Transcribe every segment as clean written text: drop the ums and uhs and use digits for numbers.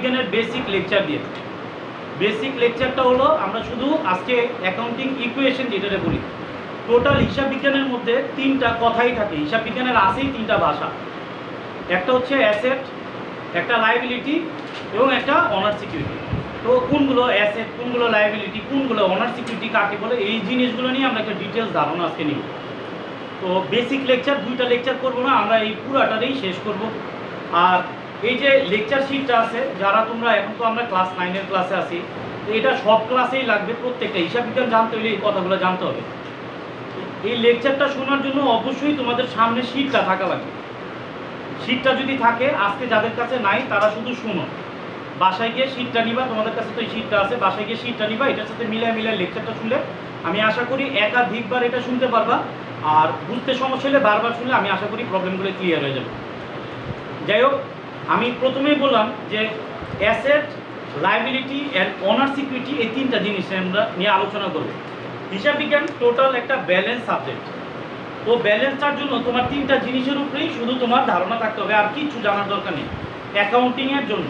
বিজ্ঞানের basic lecture দিয়ে। Basic লেকচারটা হলো আমরা শুধু আজকে অ্যাকাউন্টিং ইকুয়েশন যেটাতে বলি, টোটাল হিসাব বিজ্ঞানের মধ্যে তিনটা কথাই থাকে। হিসাব বিজ্ঞানের আছেই তিনটা ভাষা, একটা হচ্ছে অ্যাসেট, একটা লায়াবিলিটি এবং একটা অনার সিকিউরিটি। তো কোনগুলো অ্যাসেট, কোনগুলো লায়াবিলিটি, কোনগুলো অনার সিকিউরিটি কাকে বলে, এই জিনিসগুলো নিয়ে আমরা একটা ডিটেলস ধারণা আজকে নিব। তো বেসিক লেকচার দুইটা লেকচার করবো না, আমরা এই পুরাটারই শেষ করব। আর এই যে লেকচার শিটটা আছে, যারা তোমরা এখন তো আমরা ক্লাস 9-এর ক্লাসে আছি, তো এটা সব ক্লাসেই লাগবে, প্রত্যেকটা হিসাব বিজ্ঞান জানতে হলে এই কথাগুলো জানতে হবে। এই লেকচারটা শোনার জন্য অবশ্যই তোমাদের সামনে শিটটা থাকা লাগবে। শিটটা যদি থাকে, আজকে যাদের কাছে নাই তারা শুধু শুনো, বাসায় গিয়ে শিটটা নিবা, তোমাদের কাছে তো এই শিটটা আছে, বাসায় গিয়ে শিটটা নিবা, এটার সাথে মিলায় লেকচারটা শুনলে আমি আশা করি একাধিকবার এটা শুনতে পারবা। আর বুঝতে সমস্যা হলে বারবার শুনলে আমি আশা করি প্রবলেমগুলো ক্লিয়ার হয়ে যাবে। যাই হোক, আমি প্রথমেই বললাম যে asset, liability and honour security, এই তিনটা জিনিস আমরা নিয়ে আলোচনা করব। হিসাব বিজ্ঞান টোটাল একটা ব্যালেন্স সাবজেক্ট। তো ব্যালেন্সটার জন্য তোমার তিনটা জিনিসের উপরেই শুধু তোমার ধারণা থাকতে হবে, আর কিছু জানার দরকার নেই অ্যাকাউন্টিংয়ের জন্য।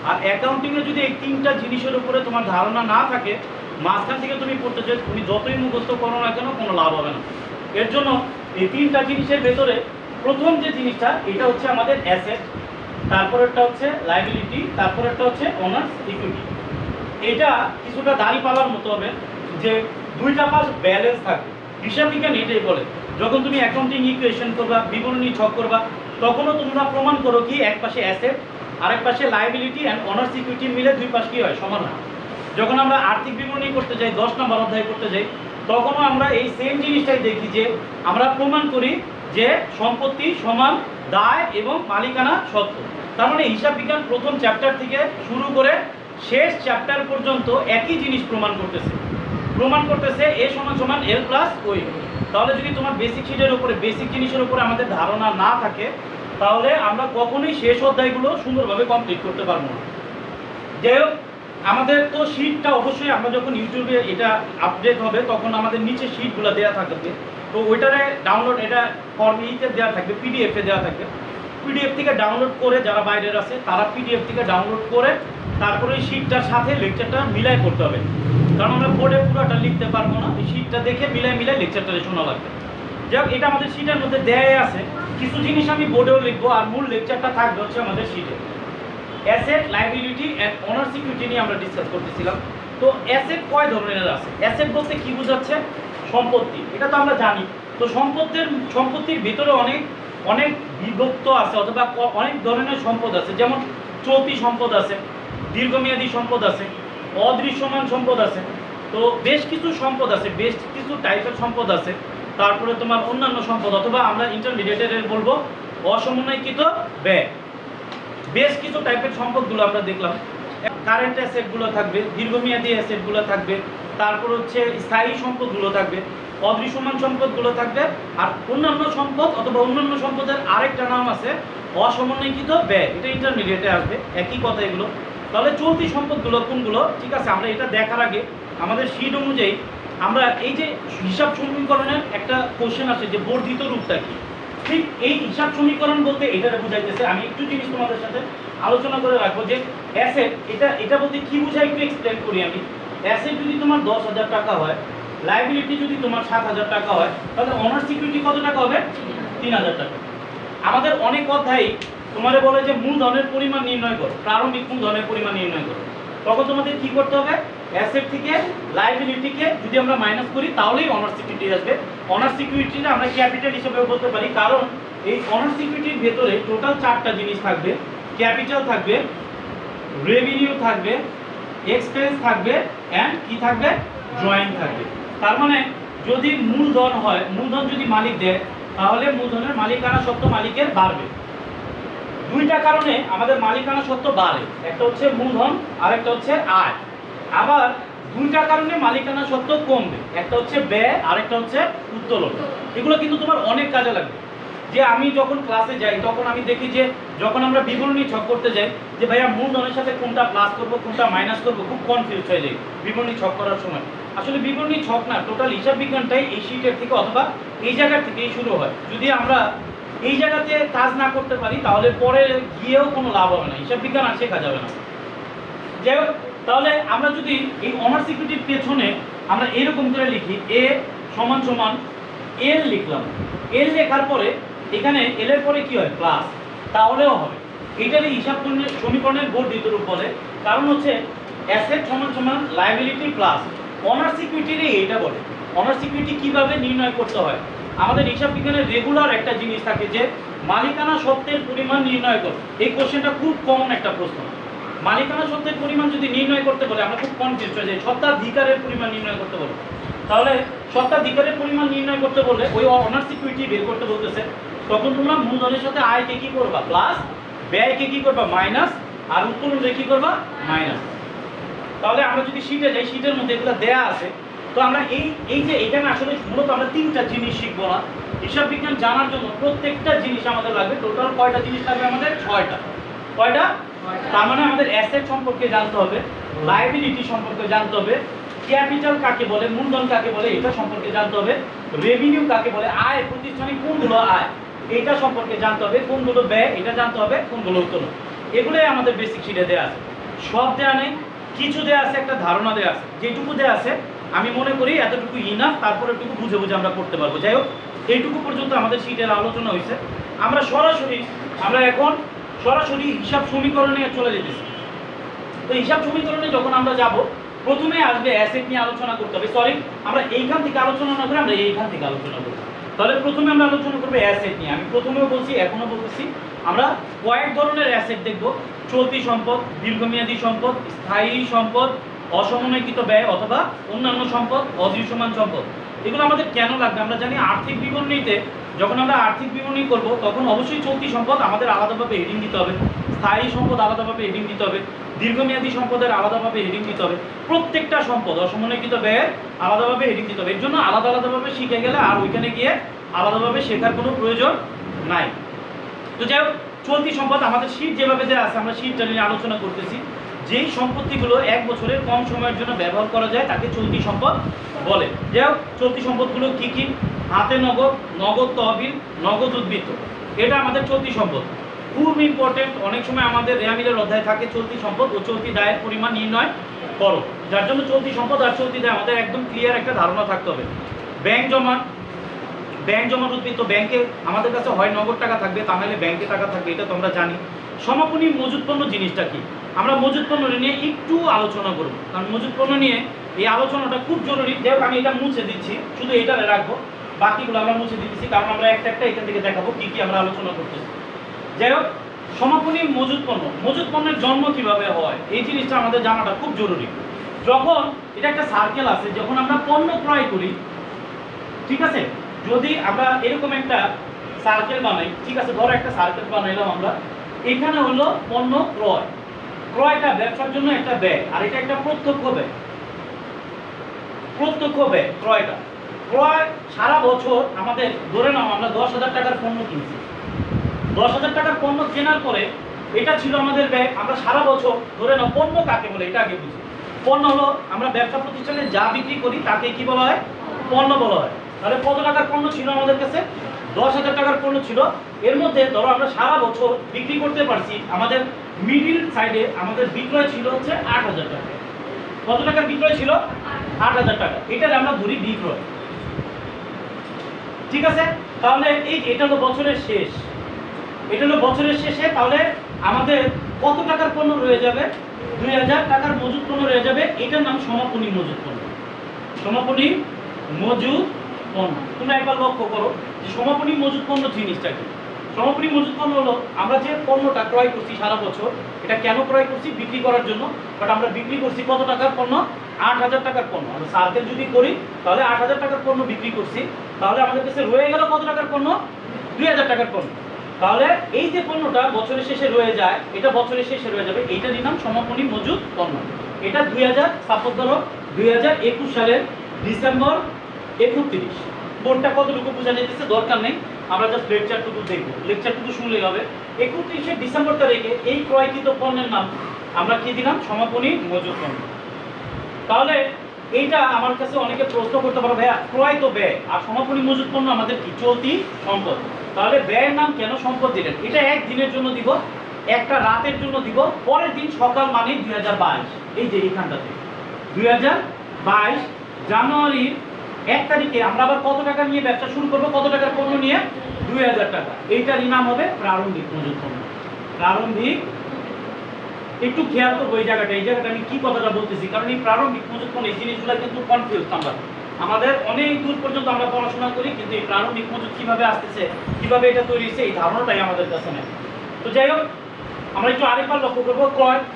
আর অ্যাকাউন্টিংয়ে যদি এই তিনটা জিনিসের উপরে তোমার ধারণা না থাকে, মাঝখান থেকে তুমি পড়তে চাই, তুমি যতই মুখস্থ করো না কেন কোনো লাভ হবে না। এর জন্য এই তিনটা জিনিসের ভেতরে প্রথম যে জিনিসটা, এটা হচ্ছে আমাদের অ্যাসেট, তারপরেরটা হচ্ছে লায়াবিলিটি, তারপরেরটা হচ্ছে অনার্স ইকুইটি। এটা কিছুটা দাঁড়িপাল্লার মতো হবে যে দুইটা পাশ ব্যালেন্স থাকবে। হিসাব বিজ্ঞান এটাই বলে, যখন তুমি অ্যাকাউন্টিং ইকুয়েশন করবা, বিবরণী ছক করবা, তখনও তোমরা প্রমাণ করো কি এক পাশে অ্যাসেট আর এক পাশে লায়াবিলিটি অ্যান্ড অনার্স ইকুইটি মিলে দুই পাশ কী হয়, সমান হয়। যখন আমরা আর্থিক বিবরণী করতে যাই, 10 নম্বর অধ্যায় করতে যাই, তখনও আমরা এই সেম জিনিসটাই দেখি যে আমরা প্রমাণ করি যে সম্পত্তি সমান দায় এবং মালিকানা সত্ত্ব। তার মানে হিসাব বিজ্ঞান প্রথম চ্যাপ্টার থেকে শুরু করে শেষ চ্যাপ্টার পর্যন্ত একই জিনিস প্রমাণ করতেছে এ সমান সমান এল প্লাস ওই। তাহলে যদি তোমার বেসিক শিটের উপরে, বেসিক জিনিসের উপরে আমাদের ধারণা না থাকে, তাহলে আমরা কখনোই শেষ অধ্যায়গুলো সুন্দরভাবে কমপ্লিট করতে পারবো না। যাই হোক, আমাদের তো শিটটা অবশ্যই আমরা যখন ইউটিউবে এটা আপডেট হবে তখন আমাদের নিচে শিটগুলো দেওয়া থাকবে। তো ওইটারে ডাউনলোড, এটা ফর্ম ইতে দেওয়া থাকবে, পিডিএফে দেওয়া থাকবে। পিডিএফ থেকে ডাউনলোড করে, যারা বাইরের আছে তারা পিডিএফ থেকে ডাউনলোড করে তারপরে এই শিটটার সাথে লেকচারটা মিলাই করতে হবে, কারণ আমরা বোর্ডে পুরোটা লিখতে পারবো না। এই শিটটা দেখে মিলাই লেকচারটা শোনা লাগবে। যাই হোক, এটা আমাদের শিটের মধ্যে দেয়াই আছে। কিছু জিনিস আমি বোর্ডেও লিখবো, আর মূল লেকচারটা থাকবে হচ্ছে আমাদের শিটে। Asset, liability and honour security নিয়ে আমরা ডিসকাস করতেছিলাম। তো অ্যাসেট কয় ধরনের আছে? অ্যাসেট বলতে কি বোঝাচ্ছে? সম্পত্তি, এটা তো আমরা জানি। তো সম্পত্তির ভিতরে অনেক বিভক্ত আছে, অথবা অনেক ধরনের সম্পদ আছে। যেমন চলতি সম্পদ আছে, দীর্ঘমেয়াদী সম্পদ আছে, অদৃশ্যমান সম্পদ আছে। তো বেশ কিছু সম্পদ আছে, বেশ কিছু টাইপের সম্পদ আছে। তারপরে তোমার অন্যান্য সম্পদ, অথবা আমরা ইন্টারমিডিয়েটের বলবো অসমন্বয়কৃত ব্যয়। বেশ কিছু টাইপের সম্পদগুলো আমরা দেখলাম। কারেন্ট অ্যাসেটগুলো থাকবে, দীর্ঘমেয়াদী অ্যাসেটগুলো থাকবে, তারপর হচ্ছে স্থায়ী সম্পদগুলো থাকবে, অদৃশ্যমান সম্পদগুলো থাকবে, আর অন্যান্য সম্পদ অথবা অন্যান্য সম্পদের আরেকটা নাম আছে অসমন্বয়কৃত ব্যয়। এটা ইন্টারমিডিয়েটে আসবে, একই কথা এগুলো। তাহলে চলতি সম্পদগুলো কোনগুলো, ঠিক আছে, আমরা এটা দেখার আগে আমাদের শিট অনুযায়ী আমরা এই যে হিসাব সমীকরণের একটা কোশ্চেন আছে যে বর্ধিত রূপটা কি, ঠিক এই হিসাব সমীকরণ বলতে এটা বুঝাইতেছে। আমি একটু জিনিস তোমাদের সাথে আলোচনা করে রাখবো যে অ্যাসেট, এটা বলতে কি বোঝায় একটু এক্সপ্লেন করি আমি। অ্যাসেট যদি তোমার 10,000 টাকা হয়, লায়াবিলিটি যদি তোমার 7,000 টাকা হয়, তাহলে অনার সিকিউরিটি কত টাকা হবে? 3,000 টাকা। আমাদের অনেক অধ্যায় তোমাদের বলে যে মূলধনের পরিমাণ নির্ণয় করো, প্রারম্ভিক মূলধনের পরিমাণ নির্ণয় করো। তখন তোমাদের কি করতে হবে? অ্যাসেট থেকে লায়াবিলিটিকে যদি আমরা মাইনাস করি তাহলেই অনার সিকিউরিটি আসবে। অনার সিকিউরিটিটা আমরা ক্যাপিটাল হিসেবেও বলতে পারি, কারণ এই অনার সিকিউরিটির ভেতরে টোটাল 4টা জিনিস থাকবে। ক্যাপিটাল থাকবে, রেভিনিউ থাকবে, এক্সপেন্স থাকবে, অ্যান্ড কি থাকবে? ড্রয়িং থাকবে। তার মানে যদি মূলধন হয়, মূলধন যদি মালিক দেয়, তাহলে মূলধনের মালিকানা সত্ত্ব মালিকের বাড়বে। দুইটা কারণে আমাদের মালিকানা সত্ত্ব বাড়ে, একটা হচ্ছে মূলধন আর একটা হচ্ছে আয়। আবার দুইটা কারণে মালিকানা সত্ত্ব কমবে, একটা হচ্ছে ব্যয় আর একটা হচ্ছে উত্তোলন। এগুলো কিন্তু তোমার অনেক কাজে লাগবে। যে আমি যখন ক্লাসে যাই তখন আমি দেখি যে যখন আমরা বিবরণী ছক করতে যাই, যে ভাইয়া মূলধনের সাথে কোনটা প্লাস করবো কোনটা মাইনাস করবো, খুব কনফিউজ হয়ে যায় বিবরণী ছক করার সময়। আসলে বিবরণী ছক না, টোটাল হিসাব বিজ্ঞানটাই এই শিটের থেকে অথবা এই জায়গার থেকেই শুরু হয়। যদি আমরা এই জায়গাতে কাজ না করতে পারি তাহলে পরে গিয়েও কোনো লাভ হবে না, হিসাব বিজ্ঞান আর শেখা যাবে না। যাই হোক, তাহলে আমরা যদি এই অনার্স ইকুইটির পেছনে আমরা এরকম করে লিখি এ সমান সমান এল লিখলাম, এল লেখার পরে এখানে এল এর পরে কি হয় প্লাস, তাহলেও হবে। এটারই হিসাব সমীকরণের বর্ধিত রূপ বলে, কারণ হচ্ছে অ্যাসেট সমান সমান লায়াবিলিটি প্লাস অনার্স ইকুইটিরই এটা বলে। অনার্স ইকুইটি কিভাবে নির্ণয় করতে হয়, আমাদের হিসাব বিজ্ঞানের রেগুলার একটা জিনিস থাকে যে মালিকানা সত্ত্বের পরিমাণ নির্ণয় করো। এই কোশ্চেনটা খুব কমন একটা প্রশ্ন। মালিকানা সত্ত্বের পরিমাণ যদি নির্ণয় করতে বলে আমরা খুব কনফিউজ হয়ে যাই। সত্ত্বাধিকারের পরিমাণ নির্ণয় করতে বলে, তাহলে সত্ত্বাধিকারের পরিমাণ নির্ণয় করতে বললে ওই অনার্স ইকুইটি বের করতে বলতেছে, তখন তোমরা মূলধনের সাথে আয়কে কি করবা প্লাস, ব্যয়কে কি করবা মাইনাস, আর উত্তোলনকে কি করবা মাইনাস। তাহলে আমরা যদি শীটে যাই, শীটের মধ্যে এগুলো দেয়া আছে। তো আমরা এই যে এখানে আসলে মূলত আমরা তিনটা জিনিস শিখবো না। হিসাব বিজ্ঞান জানার জন্য প্রত্যেকটা জিনিস আমাদের লাগবে। টোটাল কয়টা জিনিস লাগবে আমাদের? 6টা। কয়টা? তার মানে আমাদের অ্যাসেট সম্পর্কে জানতে হবে, লায়াবিলিটি সম্পর্কে জানতে হবে, ক্যাপিটাল কাকে বলে, মূলধন কাকে বলে এটা সম্পর্কে জানতে হবে, রেভিনিউ কাকে বলে, আয় প্রতিষ্ঠানিক কোনগুলো আয় এটা সম্পর্কে জানতে হবে, কোনগুলো ব্যয় এটা জানতে হবে, কোনগুলো উত্তোলন। এগুলোই আমাদের বেসিক শিটে দেওয়া আছে। সব দেওয়া নেই, কিছু দেওয়া আছে, একটা ধারণা দেওয়া আছে। যেটুকু দেওয়া আছে আমি মনে করি এতটুকু ইনাফ, তারপরে একটু বুঝে বুঝে আমরা করতে পারবো। যাই হোক, এইটুকু পর্যন্ত আমাদের শীটের আলোচনা হয়েছে। আমরা এখন সরাসরি হিসাব সমীকরণে চলে যেতেছি। তো হিসাব সমীকরণে যখন আমরা যাব, প্রথমে আসবে অ্যাসেট নিয়ে আলোচনা করতে হবে। সরি, আমরা এইখান থেকে আলোচনা না করে আমরা এইখান থেকে আলোচনা করব। তাহলে প্রথমে আমরা আলোচনা করবো অ্যাসেট নিয়ে। আমি প্রথমেও বলছি, এখনো বলতেছি, আমরা কয়েক ধরনের অ্যাসেট দেখব। চলতি সম্পদ, দীর্ঘমেয়াদী সম্পদ, স্থায়ী সম্পদ, অসমন্বয়কৃত ব্যয় অথবা অন্যান্য সম্পদ, অদৃশ্যমান সম্পদ। এগুলো আমাদের কেন লাগবে? আমরা জানি আর্থিক বিবরণীতে যখন আমরা আর্থিক বিবরণী করব, তখন অবশ্যই চলতি সম্পদ আমাদের আলাদাভাবে হেডিং দিতে হবে, স্থায়ী সম্পদ আলাদাভাবে হেডিং দিতে হবে, দীর্ঘমেয়াদী সম্পদের আলাদাভাবে হেডিং দিতে হবে, প্রত্যেকটা সম্পদ অসমন্বয়কৃত ব্যয়ের আলাদাভাবে হেডিং দিতে হবে। এর জন্য আলাদা আলাদাভাবে শিখে গেলে আর ওইখানে গিয়ে আলাদাভাবে শেখার কোনো প্রয়োজন নাই। তো যাই হোক, চলতি সম্পদ আমাদের শীট যেভাবে দেওয়া আছে, আমরা শীটটা নিয়ে আলোচনা করতেছি। যেই সম্পত্তিগুলো 1 বছরের কম সময়ের জন্য ব্যবহার করা যায় তাকে চলতি সম্পদ বলে। যাই হোক, চলতি সম্পদগুলো কি কি? হাতে নগদ, নগদ তহবিল, নগদ উদ্বৃত্ত, এটা আমাদের চলতি সম্পদ। খুব ইম্পর্টেন্ট, অনেক সময় আমাদের রেয়ামিলের অধ্যায় থাকে চলতি সম্পদ ও চলতি দায়ের পরিমাণ নির্ণয় করো, যার জন্য চলতি সম্পদ আর চলতি দায় আমাদের একদম ক্লিয়ার একটা ধারণা থাকতে হবে। ব্যাংক জমার উদ্বৃত্ত, ব্যাংকে আমাদের কাছে হয় নগদ টাকা থাকবে, তা নাহলে ব্যাংকে টাকা থাকবে, এটা তো আমরা জানি। সমাপনী মজুত পণ্য জিনিসটা কি? আমরা মজুত পণ্য নিয়ে একটু আলোচনা করব, কারণ মজুত পণ্য নিয়ে এই আলোচনাটা খুব জরুরি। যাই হোক, আমি এটা মুছে দিচ্ছি, শুধু এটা রাখবো, বাকিগুলো আমরা মুছে দিচ্ছি, কারণ আমরা একটা একটা এখান থেকে দেখাবো কি কি আমরা আলোচনা করতেছি। যাই হোক, সমাপনী মজুত পণ্যের জন্ম কিভাবে হয় এই জিনিসটা আমাদের জানাটা খুব জরুরি। যখন এটা একটা সার্কেল আছে, যখন আমরা পণ্য ক্রয় করি, ঠিক আছে, যদি আমরা এরকম একটা সার্কেল বানাই, ঠিক আছে, ধরো একটা সার্কেল বানাইলাম আমরা, এখানে হলো পণ্য ক্রয়টা ব্যবসার জন্য একটা ব্যয়, আর এটা একটা প্রত্যক্ষ ব্যয়। ক্রয় সারা বছর আমাদের, ধরে নাও আমরা 10,000 টাকার পণ্য কিনছি, 10,000 টাকার পণ্য কেনার পরে এটা ছিল আমাদের ব্যয়। আমরা সারা বছর, ধরে নাও পণ্য কাকে বলে এটা আগে বুঝি। পণ্য হলো আমরা ব্যবসা প্রতিষ্ঠানে যা বিক্রি করি তাকে কি বলা হয়? পণ্য বলা হয়। তাহলে কত টাকার পণ্য ছিল আমাদের কাছে? 10,000 টাকার পণ্য ছিল। এর মধ্যে ধরো আমরা সারা বছর বিক্রি করতে পারছি, আমাদের মিডিল সাইডে আমাদের বিক্রয় ছিল হচ্ছে 8,000 টাকা। কত টাকার বিক্রয় ছিল? 8,000 টাকা। এটার আমরা ধরি বিক্রয়, ঠিক আছে। তাহলে এটা হলো বছরের শেষ, তাহলে আমাদের কত টাকার পণ্য রয়ে যাবে? 2,000 টাকার মজুত পণ্য রয়ে যাবে। এটার নাম সমাপনী মজুত পণ্য। তোমরা একবার লক্ষ্য করো যে সমাপনী মজুত পণ্য জিনিসটা কি। সমাপনী মজুত পণ্য হলো আমরা যে পণ্যটা ক্রয় করছি সারা বছর, এটা কেন ক্রয় করছি? বিক্রি করার জন্য। বাট আমরা বিক্রি করছি কত টাকার পণ্য? 8,000 টাকার পণ্য। আমরা সার্কেল যদি করি তাহলে 8,000 টাকার পণ্য বিক্রি করছি, তাহলে আমাদের কাছে রয়ে গেল কত টাকার পণ্য? 2,000 টাকার পণ্য। তাহলে এই যে পণ্যটা বছরের শেষে রয়ে যায়, এটা বছরের শেষে রয়ে যাবে, এইটারই নাম সমাপনী মজুত পণ্য। এটা 2021 সালের ডিসেম্বর 31। বোর্ডটা কতটুকু বোঝা যেতেছে দরকার নেই, আমরা জাস্ট লেকচারটুকু দেখবো, লেকচারটুকু শুনলেই হবে। 31শে ডিসেম্বর তারিখে এই ক্রয়কৃত পণ্যের নাম আমরা কি দিলাম? সমাপনী মজুত পণ্য। তাহলে এইটা আমার কাছে অনেকে প্রশ্ন করতে পারো, ভাইয়া ক্রয় তো ব্যয়, আর সমাপনী মজুত পণ্য আমাদের কি? চলতি সম্পদ। তাহলে ব্যয়ের নাম কেন সম্পদ দিলেন? এটা একদিনের জন্য দিব, একটা রাতের জন্য দিব, পরের দিন সকাল মানে 2022, এই যে এইখানটাতে 2022 জানুয়ারির 1 তারিখে আমরা আবার কত টাকা নিয়ে ব্যবসা শুরু করব, কত টাকার পণ্য নিয়ে? 2000 টাকা। এইটারই নাম হবে প্রারম্ভিক মজুত পণ্য। প্রারম্ভিক, একটু খেয়াল করবো এই জায়গাটা আমি কি কথাটা বলতেছি, কারণ এই প্রারম্ভিক মজুত পণ্য এই জিনিসগুলো কিন্তু কনফিউজ আমাদের অনেক দূর পর্যন্ত আমরা পড়াশোনা করি, কিন্তু এই প্রারম্ভিক মজুত কিভাবে আসতেছে, কিভাবে এটা তৈরি হয়েছে, এই ধারণাটাই আমাদের কাছে নেই। তো যাই হোক, আমরা একটু আরেকবার লক্ষ্য করবো,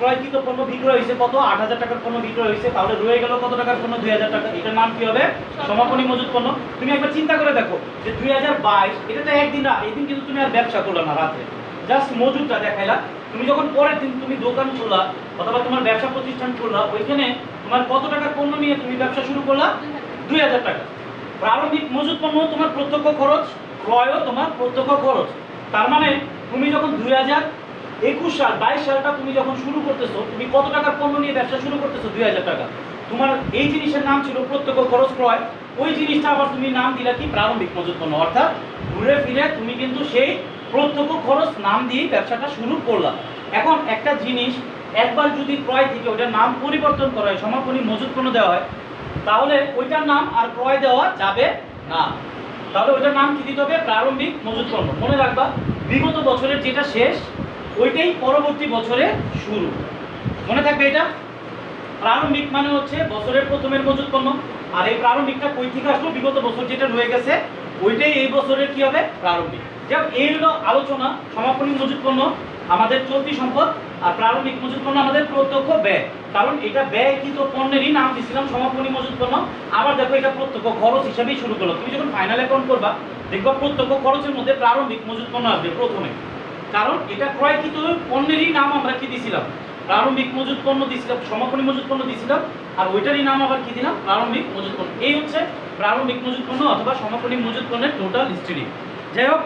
ক্রয়কৃত পণ্য বিক্রয় হয়েছে কত? 8000 টাকার পণ্য বিক্রয় হয়েছে, তাহলে রয়ে গেল কত টাকার পণ্য? 2000 টাকা। এটার নাম কি হবে? সমাপনী মজুত পণ্য। তুমি একবার চিন্তা করে দেখো যে 2022, এটা তো একদিন, এই দিন কিন্তু তুমি আর ব্যবসা করলে না, রাত্রে জাস্ট মজুতটা দেখাইলা। তুমি যখন পরের দিন তুমি দোকান খুললা অথবা তোমার ব্যবসা প্রতিষ্ঠান খুললা, ওইখানে তোমার কত টাকার পণ্য নিয়ে তুমি ব্যবসা শুরু করলা? 2000 টাকা। প্রারম্ভিক মজুত পণ্য তোমার প্রত্যক্ষ খরচ, ক্রয়ও তোমার প্রত্যক্ষ খরচ। তার মানে তুমি যখন 2021 সাল 22 সালটা তুমি যখন শুরু করতেছো, তুমি কত টাকার পণ্য নিয়ে ব্যবসা শুরু করতেছো? 2000 টাকা। তোমার এই জিনিসের নাম ছিল প্রত্যক্ষ খরচ ক্রয়, ওই জিনিসটা আবার তুমি নাম দিলা কি? প্রারম্ভিক মজুত পণ্য। অর্থাৎ ঘুরে ফিরে তুমি কিন্তু সেই প্রত্যক্ষ খরচ নাম দিয়ে ব্যবসাটা শুরু করলাম। এখন একটা জিনিস একবার যদি ক্রয় থেকে ওটার নাম পরিবর্তন করা হয়, সমাপনী মজুত পণ্য দেওয়া হয়, তাহলে ওইটার নাম আর ক্রয় দেওয়া যাবে না। তাহলে ওইটার নাম কি দিতে হবে? প্রারম্ভিক মজুত পণ্য। মনে রাখবা, বিগত বছরের যেটা শেষ ওইটাই পরবর্তী বছরে শুরু। মনে থাকবে এটা। প্রারম্ভিক মানে হচ্ছে বছরের প্রথমের মজুত পণ্য, আর এই প্রারম্ভিকটা কই থেকে আসলো? বিগত বছর যেটা রয়ে গেছে ওইটাই এই বছরের কি হবে? প্রারম্ভিক। যাক, এই হলো আলোচনা। সমাপনী মজুত পণ্য আমাদের চলতি সম্পদ, আর প্রারম্ভিক মজুত পণ্য আমাদের প্রত্যক্ষ ব্যয়। কারণ এটা ব্যয়কৃত পণ্যেরই নাম দিয়েছিলাম সমাপনী মজুত পণ্য। আবার দেখো, এটা প্রত্যক্ষ খরচ হিসাবেই শুরু করলো। তুমি যখন ফাইনাল অ্যাকাউন্ট করবা, দেখবা প্রত্যক্ষ খরচের মধ্যে প্রারম্ভিক মজুত পণ্য আসবে প্রথমে, কারণ এটা ক্রয়কৃত পণ্যেরই নাম আমরা কি দিছিলাম? প্রারম্ভিক মজুত পণ্য দিছিলাম, সমাপনী মজুত পণ্য দিছিলাম, আর ওইটারই নাম আবার কি দিলাম? প্রারম্ভিক মজুত পণ্য। এই হচ্ছে প্রারম্ভিক মজুত পণ্য অথবা সমাপনী মজুত পণ্যের টোটাল হিস্ট্রি। যাই হোক,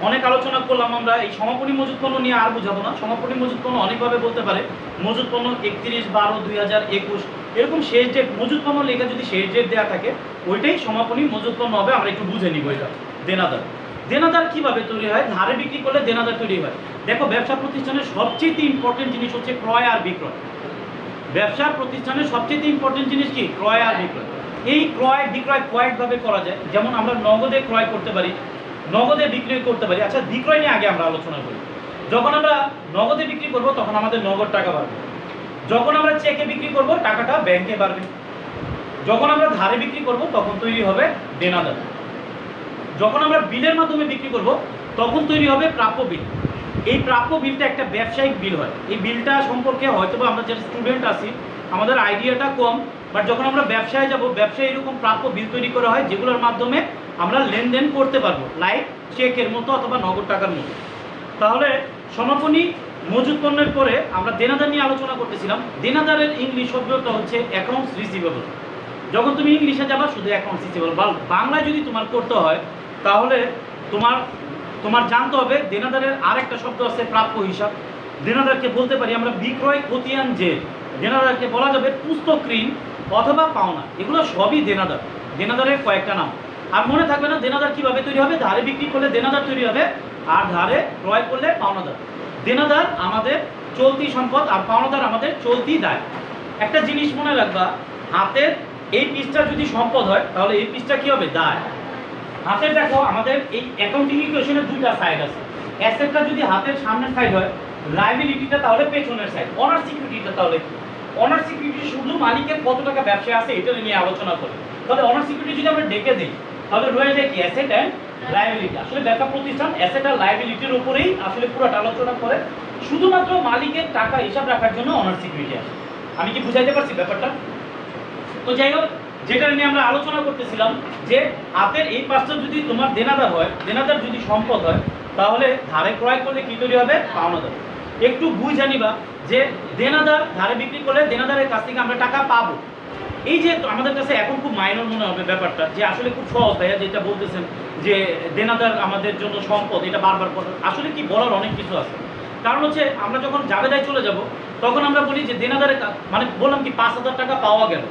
অনেক আলোচনা করলাম আমরা এই সমাপনী মজুত পণ্য নিয়ে, আর বুঝাবো না। সমাপনী মজুত পণ্য অনেকভাবে বলতে পারে। মজুত পণ্য 31/12/2021 এরকম শেষ ডেট মজুত পণ্য লেখা যদি শেষ ডেট দেওয়া থাকে, ওইটাই সমাপনী মজুত পণ্য হবে। আমরা একটু বুঝে নিব এটা। দেনাদার, দেনাদার কিভাবে তৈরি হয়? ধারে বিক্রি করলে দেনাদার তৈরি হয়। দেখো, ব্যবসা প্রতিষ্ঠানের সবচেয়ে ইম্পর্টেন্ট জিনিস হচ্ছে ক্রয় আর বিক্রয়। ব্যবসা প্রতিষ্ঠানের সবচেয়ে ইম্পর্টেন্ট জিনিস কি? ক্রয় আর বিক্রয়। এই ক্রয় বিক্রয় কয়েকভাবে করা যায়। যেমন আমরা নগদে ক্রয় করতে পারি, নগদে বিক্রি করতে পারি। আচ্ছা, বিক্রয় নিয়ে আগে আমরা আলোচনা করি। যখন আমরা নগদে বিক্রি করব তখন আমাদের নগদ টাকা বাড়বে। যখন আমরা চেকে বিক্রি করব টাকাটা ব্যাংকে বাড়বে। যখন আমরা ধারে বিক্রি করব তখন তৈরি হবে দেনাদার। যখন আমরা বিলের মাধ্যমে বিক্রি করব তখন তৈরি হবে প্রাপ্য বিল। এই প্রাপ্য বিলটা একটা ব্যবসায়িক বিল হয়। এই বিলটা সম্পর্কে হয়তো আমরা যারা স্টুডেন্ট আছি আমাদের আইডিয়াটা কম, বাট যখন আমরা ব্যবসায় যাব, ব্যবসায় এরকম প্রাপ্য বিল তৈরি করা হয় যেগুলোর মাধ্যমে আমরা লেনদেন করতে পারবো, লাইক চেকের মতো অথবা নগদ টাকার মতো। তাহলে সমাপনী মজুত পণ্যের পরে আমরা দেনাদার নিয়ে আলোচনা করতেছিলাম। দেনাদারের ইংলিশ শব্দটা হচ্ছে অ্যাকাউন্টস রিসিভেবল। যখন তুমি ইংলিশে যাবা শুধু অ্যাকাউন্টস রিসিভেবল, বাংলায় যদি তোমার করতে হয় তাহলে তোমার জানতে হবে দেনাদারের আরেকটা শব্দ আছে প্রাপ্য হিসাব। দেনাদারকে বলতে পারি আমরা বিক্রয় খতিয়ান জের। দেনাদারকে বলা যাবে পুস্তক ঋণ অথবা পাওনা। এগুলো সবই দেনাদার, দেনাদারের কয়েকটা নাম। আর মনে থাকবে না দেনাদার কিভাবে তৈরি হবে? ধারে বিক্রি করলে দেনাদার তৈরি হবে, আর ধারে ক্রয় করলে পাওনাদার। দেনাদার আমাদের চলতি সম্পদ আর পাওনাদার আমাদের চলতি দায়। একটা জিনিস মনে রাখবা, হাতের এই পিসটা যদি সম্পদ হয় তাহলে এই পিসটা কি হবে? দায়। হাতের দেখো, আমাদের এই অ্যাকাউন্টিং ইকুয়েশনের দুইটা সাইড আছে। অ্যাসেটটা যদি হাতের সামনের সাইড হয়, লায়াবিলিটিটা তাহলে পেছনের সাইড। অনার সিকিউরিটিটা তাহলে কি? অনার সিকিউরিটি শুধু মালিকের কত টাকা ব্যবসায় আছে এটা নিয়ে আলোচনা করে। তাহলে অনার সিকিউরিটি যদি আমরা ডেকে দিই তাহলে রয়ে যায় কি? Asset and liability. আসলে ব্যবসা প্রতিষ্ঠান অ্যাসেট আর লায়াবিলিটির উপরেই আসলে পুরোটা আলোচনা করে। শুধুমাত্র মালিকের টাকা হিসাব রাখার জন্য অনার সিকিউরিটি আসে। আমি কি বুঝাইতে পারছি ব্যাপারটা? তো যাই হোক, যেটা নিয়ে আমরা আলোচনা করতেছিলাম যে হাতের এই পাশটা যদি তোমার দেনাদার হয়, দেনাদার যদি সম্পদ হয়, তাহলে ধারে ক্রয় করলে কি তৈরি হবে? পাওনাদার। একটু বুঝে নিবা যে দেনাদার ধারে বিক্রি করলে দেনাদারের কাছ থেকে আমরা টাকা পাবো। এই যে আমাদের কাছে এখন খুব মাইনর মনে হবে ব্যাপারটা, যে আসলে খুব সহজ ভাইয়া যেটা বলতেছেন যে দেনাদার আমাদের জন্য সম্পদ, এটা বারবার আসলে কি বলার অনেক কিছু আছে। কারণ হচ্ছে আমরা যখন জাবেদায় চলে যাব তখন আমরা বলি যে দেনাদারের মানে বললাম কি 5000 টাকা পাওয়া গেল।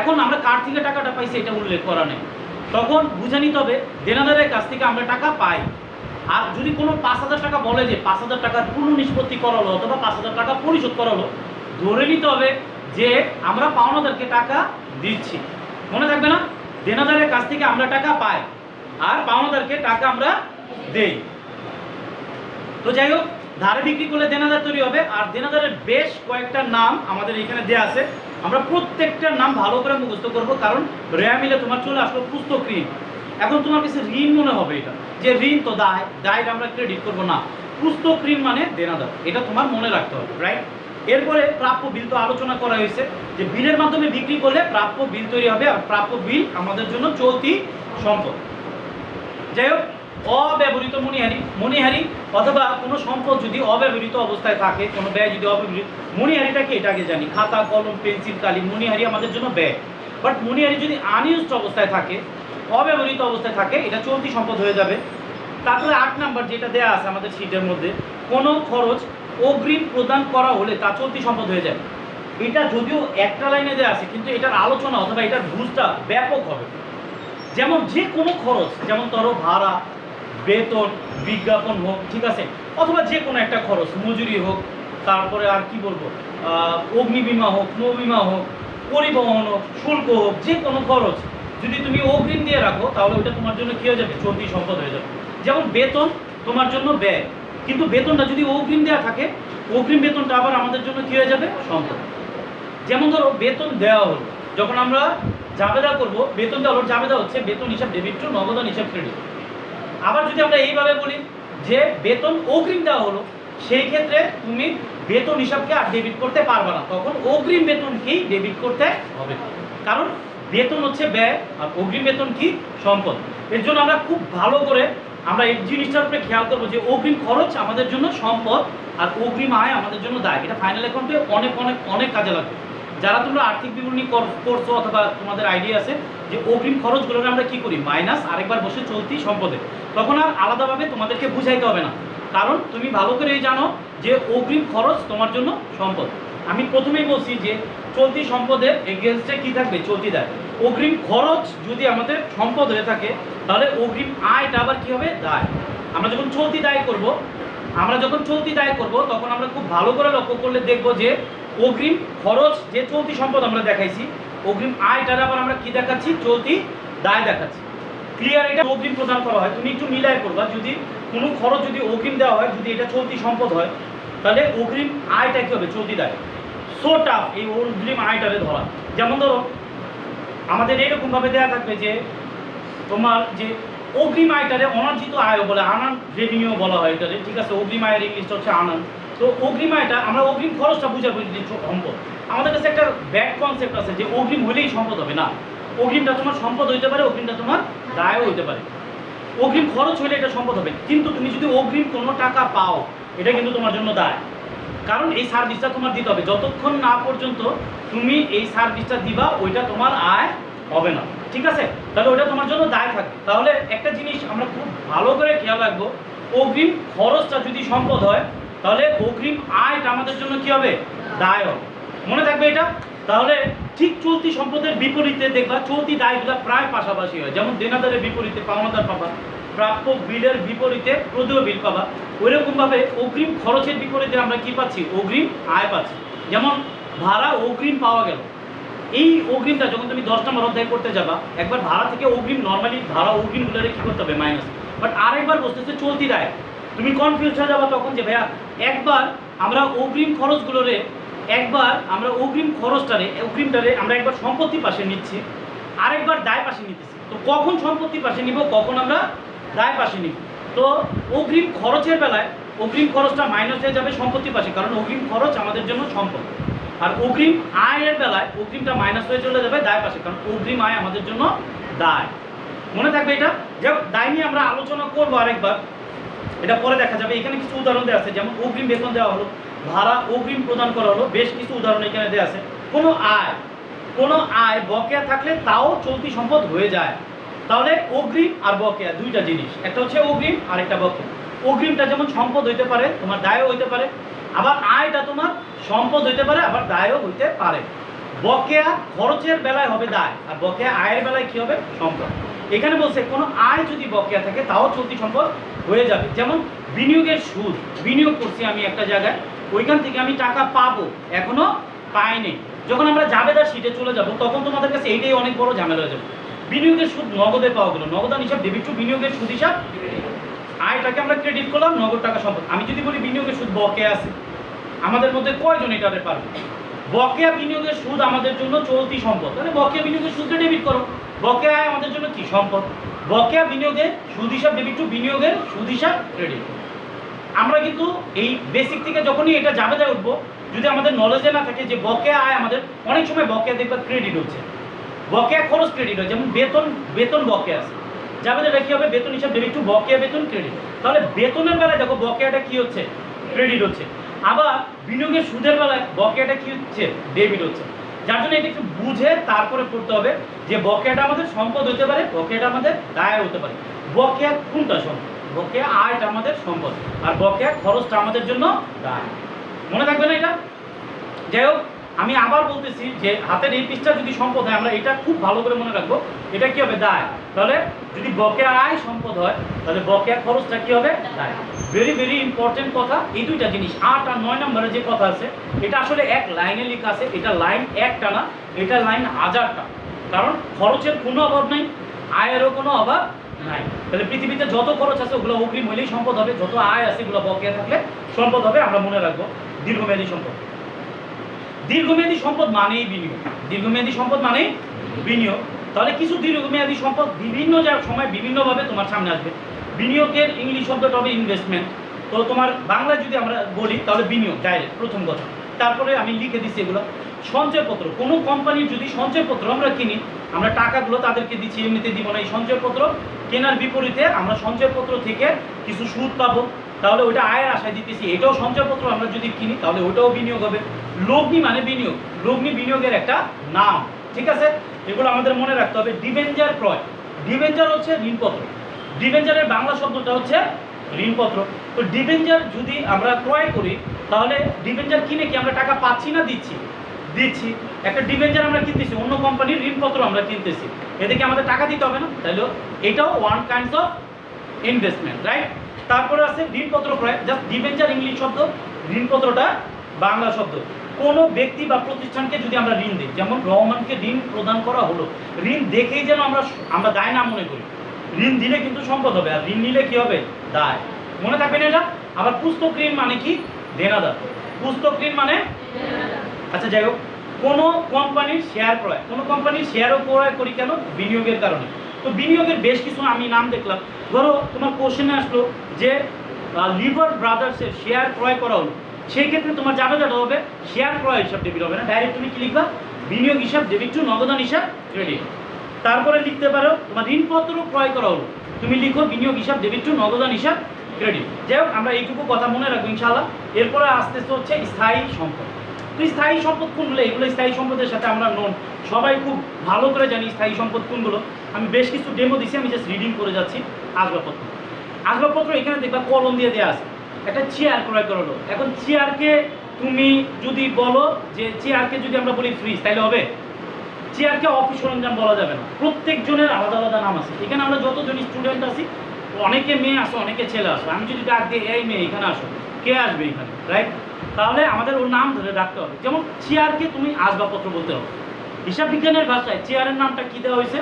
এখন আমরা কার থেকে টাকাটা পাইছি এটা উল্লেখ করা নেই। তখন বুঝে নিতে হবে দেনাদারের কাছ থেকে আমরা টাকা পাই। আর যদি কোনো 5,000 টাকা বলে যে 5,000 টাকার পুনঃ নিষ্পত্তি করা হলো অথবা 5,000 টাকা পরিশোধ করা হলো, ধরে নিতে হবে যে আমরা পাওনাদারকে টাকা দিচ্ছি। মনে থাকবে না, দেনাদারের কাছ থেকে আমরা টাকা পাই আর পাওনাদারকে টাকা আমরা দেই। তো যাই হোক, ধারে বিক্রি করলে দেনাদার তৈরি হবে। আর দেনাদারের বেশ কয়েকটা নাম আমাদের এখানে দেওয়া আছে, আমরা প্রত্যেকটার নাম ভালো করে মুখস্থ করব, কারণ রেয়া মিলে তোমার চলে আসলো পুস্তক ঋণ। এখন তোমার কাছে ঋণ মনে হবে এটা যে ঋণ তো দায়, দায়টা আমরা ক্রেডিট করবো না, পুস্তক ঋণ মানে দেনাদার, এটা তোমার মনে রাখতে হবে, রাইট। এরপরে প্রাপ্য বিল তো আলোচনা করা হয়েছে যে বিলের মাধ্যমে বিক্রি করলে প্রাপ্য বিল তৈরি হবে, আর প্রাপ্য বিল আমাদের জন্য চলতি সম্পদ। যাই হোক, অব্যবহৃত মণিহারি অথবা কোনো সম্পদ যদি অব্যবহৃত অবস্থায় থাকে, কোনো ব্যয় যদি অব্যবহৃত, মণিহারিটাকে এটা আগে জানি, খাতা কলম পেন্সিল কালি, মণিহারি আমাদের জন্য ব্যয়। বাট মণিহারি যদি আনইউজড অবস্থায় থাকে, অব্যবহৃত অবস্থায় থাকে, এটা চলতি সম্পদ হয়ে যাবে। তারপরে 8 নাম্বার যেটা দেওয়া আছে আমাদের শীটের মধ্যে, কোনো খরচ অগ্রিম প্রদান করা হলে তা চলতি সম্পদ হয়ে যাবে। এটা যদিও একটা লাইনে দেওয়া আছে, কিন্তু এটার আলোচনা অথবা এটার বুঝটা ব্যাপক হবে। যেমন যে কোনো খরচ, যেমন ধরো ভাড়া, বেতন, বিজ্ঞাপন হোক, ঠিক আছে, অথবা যে কোনো একটা খরচ, মজুরি হোক, তারপরে আর কি বলবো, অগ্নিবীমা হোক, নৌবিমা হোক, পরিবহন হোক, শুল্ক হোক, যে কোনো খরচ যদি তুমি অগ্রিম দিয়ে রাখো তাহলে ওটা তোমার জন্য কী হয়ে যাবে, চলতি সম্পদ হয়ে যাবে। যেমন বেতন তোমার জন্য ব্যয়, কিন্তু বেতনটা যদি অগ্রিম দেওয়া থাকে, অগ্রিম বেতনটা আবার আমাদের জন্য কী হয়ে যাবে, সম্পদ। যেমন ধরো বেতন দেওয়া হলো, যখন আমরা জাবেদা করব, বেতন দেওয়া হলো, জাবেদা হচ্ছে বেতন হিসাব ডেবিট টু, নগদান হিসাব ক্রেডিট। আবার যদি আমরা এইভাবে বলি যে বেতন অগ্রিম দেওয়া হলো, সেই ক্ষেত্রে তুমি বেতন হিসাবকে আর ডেবিট করতে পারবে না, তখন অগ্রিম বেতনকেই ডেবিট করতে হবে, কারণ বেতন হচ্ছে ব্যয় আর অগ্রিম বেতন কি, সম্পদ। এর জন্য আমরা খুব ভালো করে আমরা এই জিনিসটার উপরে খেয়াল করবো যে অগ্রিম খরচ আমাদের জন্য সম্পদ আর অগ্রিম আয় আমাদের জন্য দায়। এটা ফাইনাল অ্যাকাউন্টে অনেক অনেক অনেক কাজে লাগবে। যারা তোমরা আর্থিক বিবরণী করছো অথবা তোমাদের আইডিয়া আছে যে অগ্রিম খরচগুলোকে আমরা কি করি, মাইনাস আরেকবার বসে চলতি সম্পদে, তখন আর আলাদাভাবে তোমাদেরকে বুঝাইতে হবে না, কারণ তুমি ভালো করেই জানো যে অগ্রিম খরচ তোমার জন্য সম্পদ। আমি প্রথমেই বলছি যে চলতি সম্পদের এগেনস্টে কি থাকবে, চলতি দায়। অগ্রিম খরচ যদি আমাদের সম্পদ হয়ে থাকে, তাহলে অগ্রিম আয়টা আবার কি হবে, দায়। আমরা যখন চলতি দায় করব তখন আমরা খুব ভালো করে লক্ষ্য করলে দেখব যে অগ্রিম খরচ যে চলতি সম্পদ আমরা দেখাইছি, অগ্রিম আয়টার আবার আমরা কি দেখাচ্ছি, চলতি দায় দেখাচ্ছি। ক্লিয়ার? এটা অগ্রিম প্রদান করা হয়, তুমি একটু মিলাই করবা, যদি কোনো খরচ যদি অগ্রিম দেওয়া হয়, যদি এটা চলতি সম্পদ হয়, তাহলে অগ্রিম আয়টা কি হবে, চলতি দায়। সো টাফ এই অগ্রিম আয়টারে ধরা। যেমন ধরো আমাদের এরকমভাবে দেওয়া থাকবে যে তোমার যে অগ্রিম আয়টারে অনার্জিত আয় বলে, আনান রেভিনিউ বলা হয় এটারে, ঠিক আছে। অগ্রিম আয়ের ইংলিশটা হচ্ছে আনান। তো অগ্রিম আয়টা আমরা অগ্রিম খরচটা বুঝাবো যে সম্পদ। আমাদের কাছে একটা ব্যাড কনসেপ্ট আছে যে অগ্রিম হলেই সম্পদ হবে না, অগ্রিমটা তোমার সম্পদ হইতে পারে, অগ্রিমটা তোমার দায়ও হইতে পারে। অগ্রিম খরচ হলে এটা সম্পদ হবে, কিন্তু তুমি যদি অগ্রিম কোনো টাকা পাও, এটা কিন্তু তোমার জন্য দায়, কারণ এই সার্ভিসটা তোমার দিতে হবে। যতক্ষণ না পর্যন্ত তুমি এই সার্ভিসটা দিবা, ওইটা তোমার আয় হবে না, ঠিক আছে। তাহলে ওইটা তোমার জন্য দায় থাকবে। তাহলে একটা জিনিস আমরা খুব ভালো করে খেয়াল রাখবো, অগ্রিম খরচটা যদি সম্পদ হয়, তাহলে অগ্রিম আয়টা আমাদের জন্য কি হবে, দায় হবে। মনে থাকবে এটা। তাহলে ঠিক চলতি সম্পদের বিপরীতে দেখবা চলতি দায়গুলো প্রায় পাশাপাশি হয়। যেমন দেনাদারের বিপরীতে পাওনাদার পাবা, প্রাপ্য বিলের বিপরীতে প্রদেয় বিল পাবা, ওইরকমভাবে অগ্রিম খরচের বিপরীতে আমরা কি পাচ্ছি, অগ্রিম আয় পাচ্ছি। যেমন ভাড়া অগ্রিম পাওয়া গেল, এই অগ্রিমটা যখন তুমি 10 নম্বর অধ্যায় করতে যাবা, একবার ভাড়া থেকে অগ্রিম, নর্মালি ভাড়া অগ্রিমগুলোরে কী করতে হবে, মাইনাস। বাট আরেকবার বসতেছে চলতি দায়, তুমি কনফিউজ হয়ে যাবা তখন যে ভাইয়া একবার আমরা অগ্রিম খরচগুলোরে, একবার আমরা অগ্রিম খরচটারে, অগ্রিমটারে আমরা একবার সম্পত্তি পাশে নিচ্ছি, আরেকবার দায় পাশে নিতেছি। তো কখন সম্পত্তি পাশে নিব, কখন আমরা দায় পাশে নিব। তো অগ্রিম খরচের বেলায় অগ্রিম খরচটা মাইনাস হয়ে যাবে সম্পত্তি পাশে, কারণ অগ্রিম খরচ আমাদের জন্য সম্পদ। আর অগ্রিম আয়ের বেলায় অগ্রিমটা মাইনাস হয়ে চলে যাবে দায় পাশে, কারণ অগ্রিম আয় আমাদের জন্য দায়। মনে থাকবে এটা। যে দায় নিয়ে আমরা আলোচনা করবো আরেকবার, এটা পরে দেখা যাবে। এখানে কিছু উদাহরণ দেওয়া আছে, যেমন অগ্রিম বেতন দেওয়া হলো, ভাড়া অগ্রিম প্রদান করা হলো, বেশ কিছু উদাহরণ এখানে দেওয়া আছে। কোনো আয় বকেয়া থাকলে তাও চলতি সম্পদ হয়ে যায়। তাহলে অগ্রিম আর বকেয়া দুইটা জিনিস, একটা হচ্ছে অগ্রিম আর একটা বকেয়া। অগ্রিমটা যেমন সম্পদ হইতে পারে, তোমার দায়ও হইতে পারে, আবার আয়টা তোমার সম্পদ হইতে পারে, আবার দায়ও হইতে পারে। বকেয়া খরচের বেলায় হবে দায়, আর বকেয়া আয়ের বেলায় কি হবে, সম্পদ। এখানে বলছে কোনো আয় যদি বকেয়া থাকে তাও চলতি সম্পদ হয়ে যাবে। যেমন বিনিয়োগের সুদ, বিনিয়োগ করছি আমি একটা জায়গায়, ওইখান থেকে আমি টাকা পাবো, এখনো পাইনি। যখন আমরা জাবেদার শিটে চলে যাব তখন তোমাদের কাছে এইটাই অনেক বড় ঝামেলা হয়ে যাবে। বিনিয়োগের সুদ নগদে পাওয়া গেল, নগদান হিসাব ডেবিট টু বিনিয়োগের সুদ হিসাব, আয়টাকে আমরা ক্রেডিট করলাম, নগদ টাকা সম্পদ। আমি যদি বলি বিনিয়োগের সুদ বকেয়া আছে, আমাদের মধ্যে কয়জন এটাতে পারবে? বকেয়া বিনিয়োগের সুদ আমাদের জন্য চলতি সম্পদ, তাহলে বকেয়া বিনিয়োগের সুদকে ডেবিট করো। বকেয়া আয় আমাদের জন্য কি সম্পদ, বকেয়া বিনিয়োগের সুদ হিসাব ডেবিট টু বিনিয়োগের সুদ হিসাব ক্রেডিট। আমরা কিন্তু এই বেসিক থেকে যখনই এটা জাবেদায় উঠবো, যদি আমাদের নলেজে না থাকে যে বকেয়া আয় আমাদের, অনেক সময় বকেয়া দেখবা ক্রেডিট হচ্ছে, বকেয়া খরচ ক্রেডিট হয়। যেমন বেতন বকেয়া আছে, জাবেদাটা কি হবে, বেতন হিসাব ডেবিট টু বকেয়া বেতন ক্রেডিট। তাহলে বেতনের বেলায় দেখো বকেয়াটা কি হচ্ছে, ক্রেডিট হচ্ছে। আবার বিনিয়োগের সুদের বেলায় বকেয়াটা কি হচ্ছে, ডেবিট হচ্ছে। যার জন্য এটা একটু বুঝে তারপরে পড়তে হবে যে বকেয়াটা আমাদের সম্পদ হতে পারে, বকেয়াটা আমাদের দায় হতে পারে। বকেয়া কোনটা সম্পদ, বকেয়া আয়টা আমাদের সম্পদ, আর বকেয়া খরচটা আমাদের জন্য দায়। মনে থাকবে না এটা? যাই হোক, আমি আবার বলতেছি যে হাতের এই পিসটা যদি সম্পদ হয়, আমরা এটা খুব ভালো করে মনে রাখবো, এটা কি হবে, দায়। তাহলে যদি বকেয়া আয় সম্পদ হয়, তাহলে বকেয়া খরচটা কি হবে, দায়। ভেরি ভেরি ইম্পর্টেন্ট কথা এই দুইটা জিনিস। 8 আর 9 নম্বরে যে কথা আছে, এটা আসলে এক লাইনে লেখা আছে, এটা লাইন একটা না, এটা লাইন হাজারটা। কারণ খরচের কোনো অভাব নাই, আয়েরও কোনো অভাব নাই। তাহলে পৃথিবীতে যত খরচ আছে ওগুলো অগ্রিম হইলেই সম্পদ হবে, যত আয় আছে এগুলো বকেয়া থাকলে সম্পদ হবে। আমরা মনে রাখবো দীর্ঘমেয়াদী সম্পদ। দীর্ঘমেয়াদী সম্পদ মানেই বিনিয়োগ, দীর্ঘমেয়াদী সম্পদ মানেই বিনিয়োগ। তাহলে কিছু দীর্ঘমেয়াদী সম্পদ বিভিন্ন সময় বিভিন্নভাবে তোমার সামনে আসবে। বিনিয়োগের ইংলিশ শব্দটা হবে ইনভেস্টমেন্ট। তো তোমার বাংলায় যদি আমরা বলি তাহলে বিনিয়োগ ডাইরেক্ট প্রথম কথা। তারপরে আমি লিখে দিচ্ছি এগুলো। সঞ্চয়পত্র, কোনো কোম্পানির যদি সঞ্চয়পত্র আমরা কিনি, আমরা টাকাগুলো তাদেরকে দিচ্ছি, এমনিতে দিব না। এই সঞ্চয়পত্র কেনার বিপরীতে আমরা সঞ্চয়পত্র থেকে কিছু সুদ পাবো, তাহলে ওইটা আয়ের আশায় দিতেছি, এটাও সঞ্চয়পত্র আমরা যদি কিনি তাহলে ওটাও বিনিয়োগ হবে। লগ্নি মানে বিনিয়োগ, লগ্নি বিনিয়োগের একটা নাম, ঠিক আছে? এগুলো আমাদের মনে রাখতে হবে। ডিবেঞ্জার ক্রয়, ডিবেঞ্জার হচ্ছে ঋণপত্র, ডিবেঞ্জারের বাংলা শব্দটা হচ্ছে ঋণপত্র। তো ডিবেঞ্জার যদি আমরা ক্রয় করি, তাহলে ডিবেঞ্জার কিনে কি আমরা টাকা পাচ্ছি না দিচ্ছি? দিচ্ছি। একটা ডিবেঞ্জার আমরা কিনতেছি, অন্য কোম্পানির ঋণপত্র আমরা কিনতেছি, এদিকে আমাদের টাকা দিতে হবে না? তাহলে এটাও one kinds of investment, right? তারপরে আছে ঋণপত্র ক্রয়, জাস্ট ডিবেঞ্জার ইংলিশ শব্দ, ঋণপত্রটা বাংলা শব্দ। কোনো ব্যক্তি বা প্রতিষ্ঠানকে যদি আমরা ঋণ দিই, যেমন রহমানকে ঋণ প্রদান করা হলো, ঋণ দেখেই যেন আমরা দায় না মনে করি। ঋণ দিলে কিন্তু সম্পদ হবে, আর ঋণ নিলে কি হবে, দায়। মনে থাকবেন এটা। আবার পুস্তক ঋণ মানে কি, দেনাদার। পুস্তক ঋণ মানে, আচ্ছা যাই হোক, কোনো কোম্পানির শেয়ার ক্রয়, কোনো কোম্পানির শেয়ারও ক্রয় করি কেন, বিনিয়োগের কারণে। তো বিনিয়োগের বেশ কিছু আমি নাম দেখলাম। ধরো তোমার কোশ্চেনে আসলো যে লিভার ব্রাদার্সের শেয়ার ক্রয় করা হলো, সেই ক্ষেত্রে তোমার জাবেদাটা হবে শেয়ার ক্রয় হিসাব ডেবিট হবে না, ডাইরেক্ট তুমি কি লিখবা, বিনিয়োগ হিসাব ডেবিট টু নগদান হিসাব ক্রেডিট। তারপরে লিখতে পারো তোমার ঋণপত্র ক্রয় করা হলো, তুমি লিখো বিনিয়োগ হিসাব ডেবিট টু নগদান হিসাব ক্রেডিট। যাই হোক, আমরা এইটুকু কথা মনে রাখবো ইনশাআল্লাহ। এরপরে আস্তে আস্তে হচ্ছে স্থায়ী সম্পদ। তো স্থায়ী সম্পদ কোনগুলো, এগুলো স্থায়ী সম্পদের সাথে আমরা সবাই খুব ভালো করে জানি স্থায়ী সম্পদ কোনগুলো। আমি বেশ কিছু ডেমো দিছি, আমি জাস্ট রিডিং করে যাচ্ছি। আসবাবপত্র, আসবাবপত্র এখানে দেখবা কলম দিয়ে দেওয়া আছে। একটা চেয়ার ক্রয় করা হলো, এখন চেয়ারকে তুমি যদি বলো যে চেয়ারকে যদি আমরা বলি ফ্রিজ, তাইলে হবে? চেয়ারকে অফিস সরঞ্জাম বলা যাবে না, প্রত্যেকজনের আলাদা আলাদা নাম আছে। এখানে আমরা যতজন স্টুডেন্ট আছি, অনেকে মেয়ে আসো, অনেকে ছেলে আসো। আমি যদি ডাক দিই এই মেয়ে এখানে আসো, কে আসবে এখানে, রাইট? তাহলে আমাদের ওর নাম ধরে ডাকতে হবে। যেমন চেয়ারকে তুমি আসবাবপত্র বলতে হবে। হিসাব বিজ্ঞানের ভাষায় চেয়ারের নামটা কি দেওয়া হয়েছে,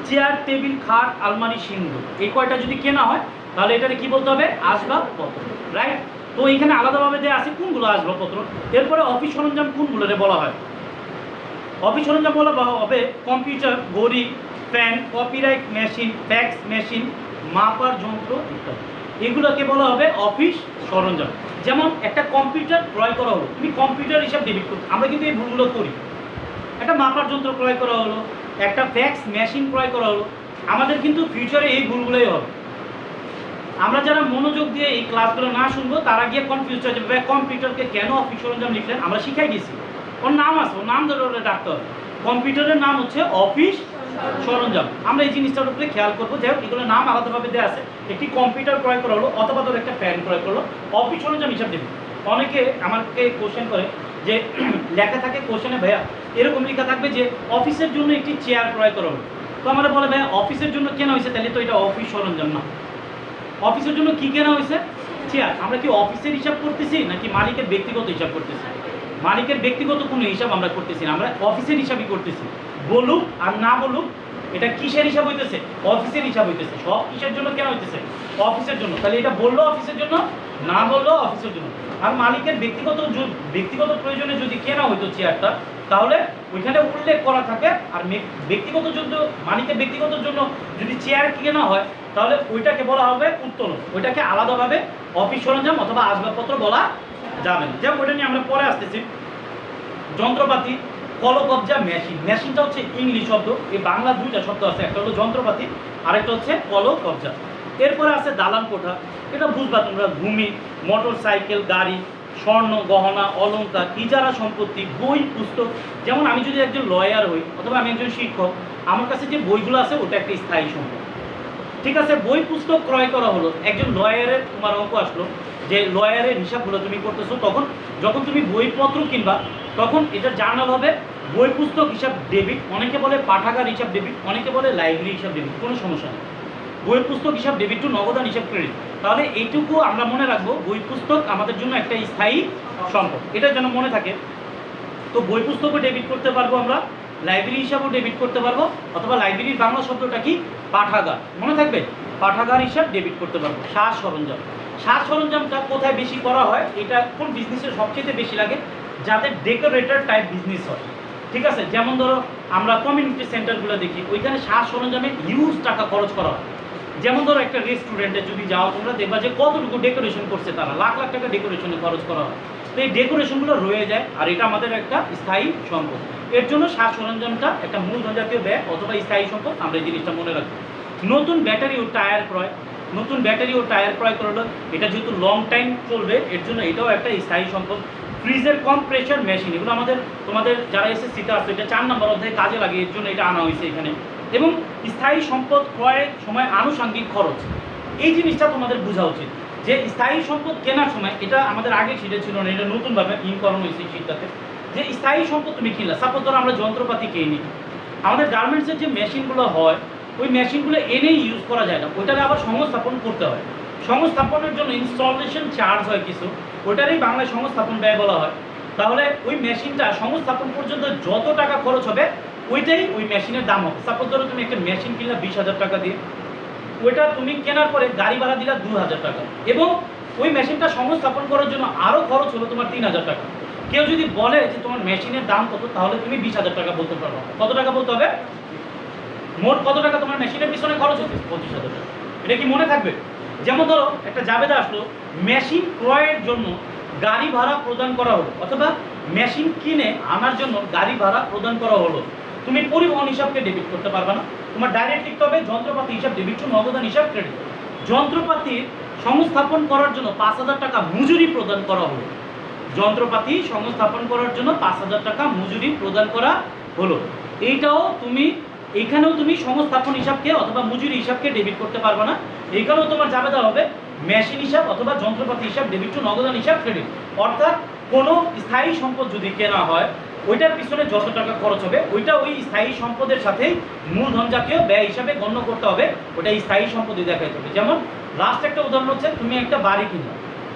চেয়ার, টেবিল, খাট, আলমারি, সিন্ধু, এই কয়টা যদি কেনা হয় তাহলে এটাকে কি বলতে হবে, আসবাবপত্র, রাইট? তো এখানে আলাদাভাবে দেওয়া আছে কোনগুলো আসবাবপত্র। এরপরে অফিস সরঞ্জাম কোনগুলোরে বলা হয়, অফিস সরঞ্জাম বলা হবে কম্পিউটার, ঘড়ি, fan, copyright machine, fax machine, মাপার যন্ত্র ইত্যাদি, এগুলোকে বলা হবে অফিস সরঞ্জাম। যেমন একটা কম্পিউটার ক্রয় করা হলো, তুমি কম্পিউটার হিসাব ডেবিট করো, আমরা কিন্তু এই ভুলগুলো করি। একটা মাপার যন্ত্র ক্রয় করা হলো, একটা ফ্যাক্স মেশিন ক্রয় করা হলো, আমাদের কিন্তু ফিউচারে এই ভুলগুলোই হবে। আমরা যারা মনোযোগ দিয়ে এই ক্লাসগুলো না শুনবো তারা গিয়ে কনফিউজ হয়ে যাবে, কম্পিউটারকে কেন অফিস সরঞ্জাম লিখলেন, আমরা শিখাই দিয়েছি, ওর নাম আছে, ওর নাম ধরে ওরা ডাকতে হবে। কম্পিউটারের নাম হচ্ছে অফিস সরঞ্জাম, আমরা এই জিনিসটার উপরে খেয়াল করবো। যাই হোক, এগুলো নাম আলাদাভাবে দেওয়া আছে। একটি কম্পিউটার ক্রয় করা হলো, অথবা ধর একটা ফ্যান ক্রয় করলো, অফিস সরঞ্জাম হিসাব দেবে। অনেকে আমাকে কোশ্চেন করে যে লেখা থাকে কোশ্চেনে, ভাইয়া এরকম লেখা থাকবে যে অফিসের জন্য একটি চেয়ার ক্রয় করা হলো, তো আমরা বলে ভাই অফিসের জন্য কেনা হয়েছে, তাহলে তো এটা অফিস সরঞ্জাম না। অফিসের জন্য কি কেনা হয়েছে? চেয়ার। আমরা কি অফিসের হিসাব করতেছি নাকি মালিকের ব্যক্তিগত হিসাব করতেছি? মালিকের ব্যক্তিগত কোনো হিসাব আমরা করতেছি না, আমরা অফিসের হিসাবই করতেছি। বলুক আর না বলুক, এটা কিসের হিসাব হইতেছে? অফিসের হিসাব হইতেছে। সব কিসের জন্য কেনা হইতেছে? অফিসের জন্য। তাহলে এটা বললো অফিসের জন্য, না বললো অফিসের জন্য। আর মালিকের ব্যক্তিগত প্রয়োজনে যদি কেনা হইতো চেয়ারটা, তাহলে ওইখানে উল্লেখ করা থাকে। আর ব্যক্তিগত জন্য, মালিকের ব্যক্তিগত জন্য যদি চেয়ার কেনা হয়, তাহলে ওইটাকে বলা হবে উত্তোলন। ওইটাকে আলাদাভাবে অফিস সরঞ্জাম অথবা আসবাবপত্র বলা যাবে না। যেমন ওইটা নিয়ে আমরা পরে আসতেছি। যন্ত্রপাতি, কলকবজা, মেশিন। মেশিনটা হচ্ছে ইংলিশ শব্দ, এই বাংলা দুইটা শব্দ আছে, একটা হলো যন্ত্রপাতি আর একটা হচ্ছে কলকবজা। এরপরে আছে দালান কোঠা, এটা বুঝবা তোমরা। ভূমি, মোটর সাইকেল, গাড়ি, স্বর্ণ গহনা, অলংকার, ইজারা সম্পত্তি, বই পুস্তক। যেমন আমি যদি একজন লয়ার হই অথবা আমি একজন শিক্ষক, আমার কাছে যে বইগুলো আছে ওটা একটা স্থায়ী সম্পদ। ঠিক আছে, বই পুস্তক ক্রয় করা হলো। একজন লয়ারের তোমার অঙ্ক আসলো যে লয়ারের হিসাবগুলো তুমি করতেছো, তখন যখন তুমি বইপত্র কিনবা তখন এটা জার্নাল হবে বই পুস্তক হিসাব ডেবিট, অনেকে বলে পাঠাগার হিসাব ডেবিট, অনেকে বলে লাইব্রেরি হিসাব ডেবিট, কোনো সমস্যা নেই। বই পুস্তক হিসাব ডেবিট টু নগদান হিসাব ক্রেডিট। তাহলে এইটুকু আমরা মনে রাখবো, বই পুস্তক আমাদের জন্য একটা স্থায়ী সম্পদ, এটা যেন মনে থাকে। তো বই পুস্তকও ডেবিট করতে পারবো আমরা, লাইব্রেরি হিসাবেও ডেবিট করতে পারবো, অথবা লাইব্রেরির বাংলা শব্দটা কি? পাঠাগার, মনে থাকবে। পাঠাগার হিসাব ডেবিট করতে পারবো। সাজ সরঞ্জাম। সাজ সরঞ্জামটা কোথায় বেশি করা হয়? এটা কোন বিজনেসে সবচেয়ে বেশি লাগে? যাদের ডেকোরেটর টাইপ বিজনেস হয়। ঠিক আছে, যেমন ধরো আমরা কমিউনিটি সেন্টারগুলো দেখি, ওইখানে সাজ সরঞ্জামে হিউজ টাকা খরচ করা হয়। যেমন ধরো একটা রেস্টুরেন্টে যদি যাও তোমরা দেখবা যে কতটুকু ডেকোরেশন করছে তারা, লাখ লাখ টাকা ডেকোরেশনে খরচ করা হয়। তো এই ডেকোরেশনগুলো রয়ে যায়, আর এটা আমাদের একটা স্থায়ী সম্পদ। এর জন্য সাজ সরঞ্জামটা একটা মূলধন জাতীয় ব্যয় অথবা স্থায়ী সম্পদ, আমরা এই জিনিসটা মনে রাখবো। নতুন ব্যাটারি ও টায়ার ক্রয়। নতুন ব্যাটারি ও টায়ার ক্রয় করলো, এটা যেহেতু লং টাইম চলবে এর জন্য এটাও একটা স্থায়ী সম্পদ। ফ্রিজের কম প্রেশার মেশিন, এগুলো আমাদের তোমাদের যারা এসএসসিতে আসছে এটা 4 নম্বর অধ্যায়ে কাজে লাগে, এর জন্য এটা আনা হয়েছে এখানে। এবং স্থায়ী সম্পদ ক্রয়ের সময় আনুষঙ্গিক খরচ, এই জিনিসটা তোমাদের বোঝা উচিত যে স্থায়ী সম্পদ কেনার সময়, এটা আমাদের আগে শীটে ছিল না, এটা নতুনভাবে ইনকরণ হয়েছে শীটটাতে, যে স্থায়ী সম্পদ তুমি কিনলা। সাপোজ ধরো আমরা যন্ত্রপাতি কিনি, আমাদের গার্মেন্টসের যে মেশিনগুলো হয় ওই মেশিনগুলো এনেই ইউজ করা যায় না, ওইটাকে আবার সংস্থাপন করতে হয়। সংস্থাপনের জন্য ইনস্টলেশন চার্জ হয় কিছু, ওইটারই বাংলায় সংস্থাপন ব্যয় বলা হয়। তাহলে ওই মেশিনটা সংস্থাপন পর্যন্ত যত টাকা খরচ হবে ওইটাই ওই মেশিনের দাম হবে। সাপোজ ধরো তুমি একটা মেশিন কিনলা 20,000 টাকা দিয়ে, ওইটা তুমি কেনার পরে গাড়ি ভাড়া দিলা 2,000 টাকা, এবং ওই মেশিনটা সংস্থাপন করার জন্য আরও খরচ হলো তোমার 3,000 টাকা। কেউ যদি বলে যে তোমার মেশিনের দাম কত, তাহলে তুমি 20,000 টাকা বলতে পারবে। কত টাকা বলতে হবে? মোট কত টাকা তোমার মেশিনের পিছনে খরচ হচ্ছে? 25,000 টাকা। এটা কি মনে থাকবে? যেমন ধরো একটা জাবেদা আসলো, মেশিন ক্রয়ের জন্য গাড়ি ভাড়া প্রদান করা হলো, অথবা মেশিন কিনে আনার জন্য গাড়ি ভাড়া প্রদান করা হলো। তুমি পরিবহন হিসাবকে ডেবিট করতে পারবে না, তোমার ডাইরেক্ট লিখতে হবে যন্ত্রপাতি হিসাব ডেবিট টু নগদান হিসাব ক্রেডিট। যন্ত্রপাতির সংস্থাপন করার জন্য 5,000 টাকা মজুরি প্রদান করা হলো। যন্ত্রপাতি সংস্থাপন করার জন্য 5,000 টাকা মজুরি প্রদান করা হলো। এইটাও তুমি, এইখানেও তুমি সংস্থাপন হিসাবকে অথবা মজুরি হিসাবকে ডেবিট করতে পারবে না। এইখানেও তোমার জাবেদা হবে মেশিন হিসাব অথবা যন্ত্রপাতি হিসাব ডেবিট টু নগদান হিসাব ক্রেডিট। অর্থাৎ কোনো স্থায়ী সম্পদ যদি কেনা হয় ওইটার পিছনে যত টাকা খরচ হবে ওইটা ওই স্থায়ী সম্পদের সাথেই মূলধন জাতীয় ব্যয় হিসাবে গণ্য করতে হবে, ওটা স্থায়ী সম্পদই দেখাইতে হবে। যেমন লাস্ট একটা উদাহরণ হচ্ছে, তুমি একটা বাড়ি কিনলে,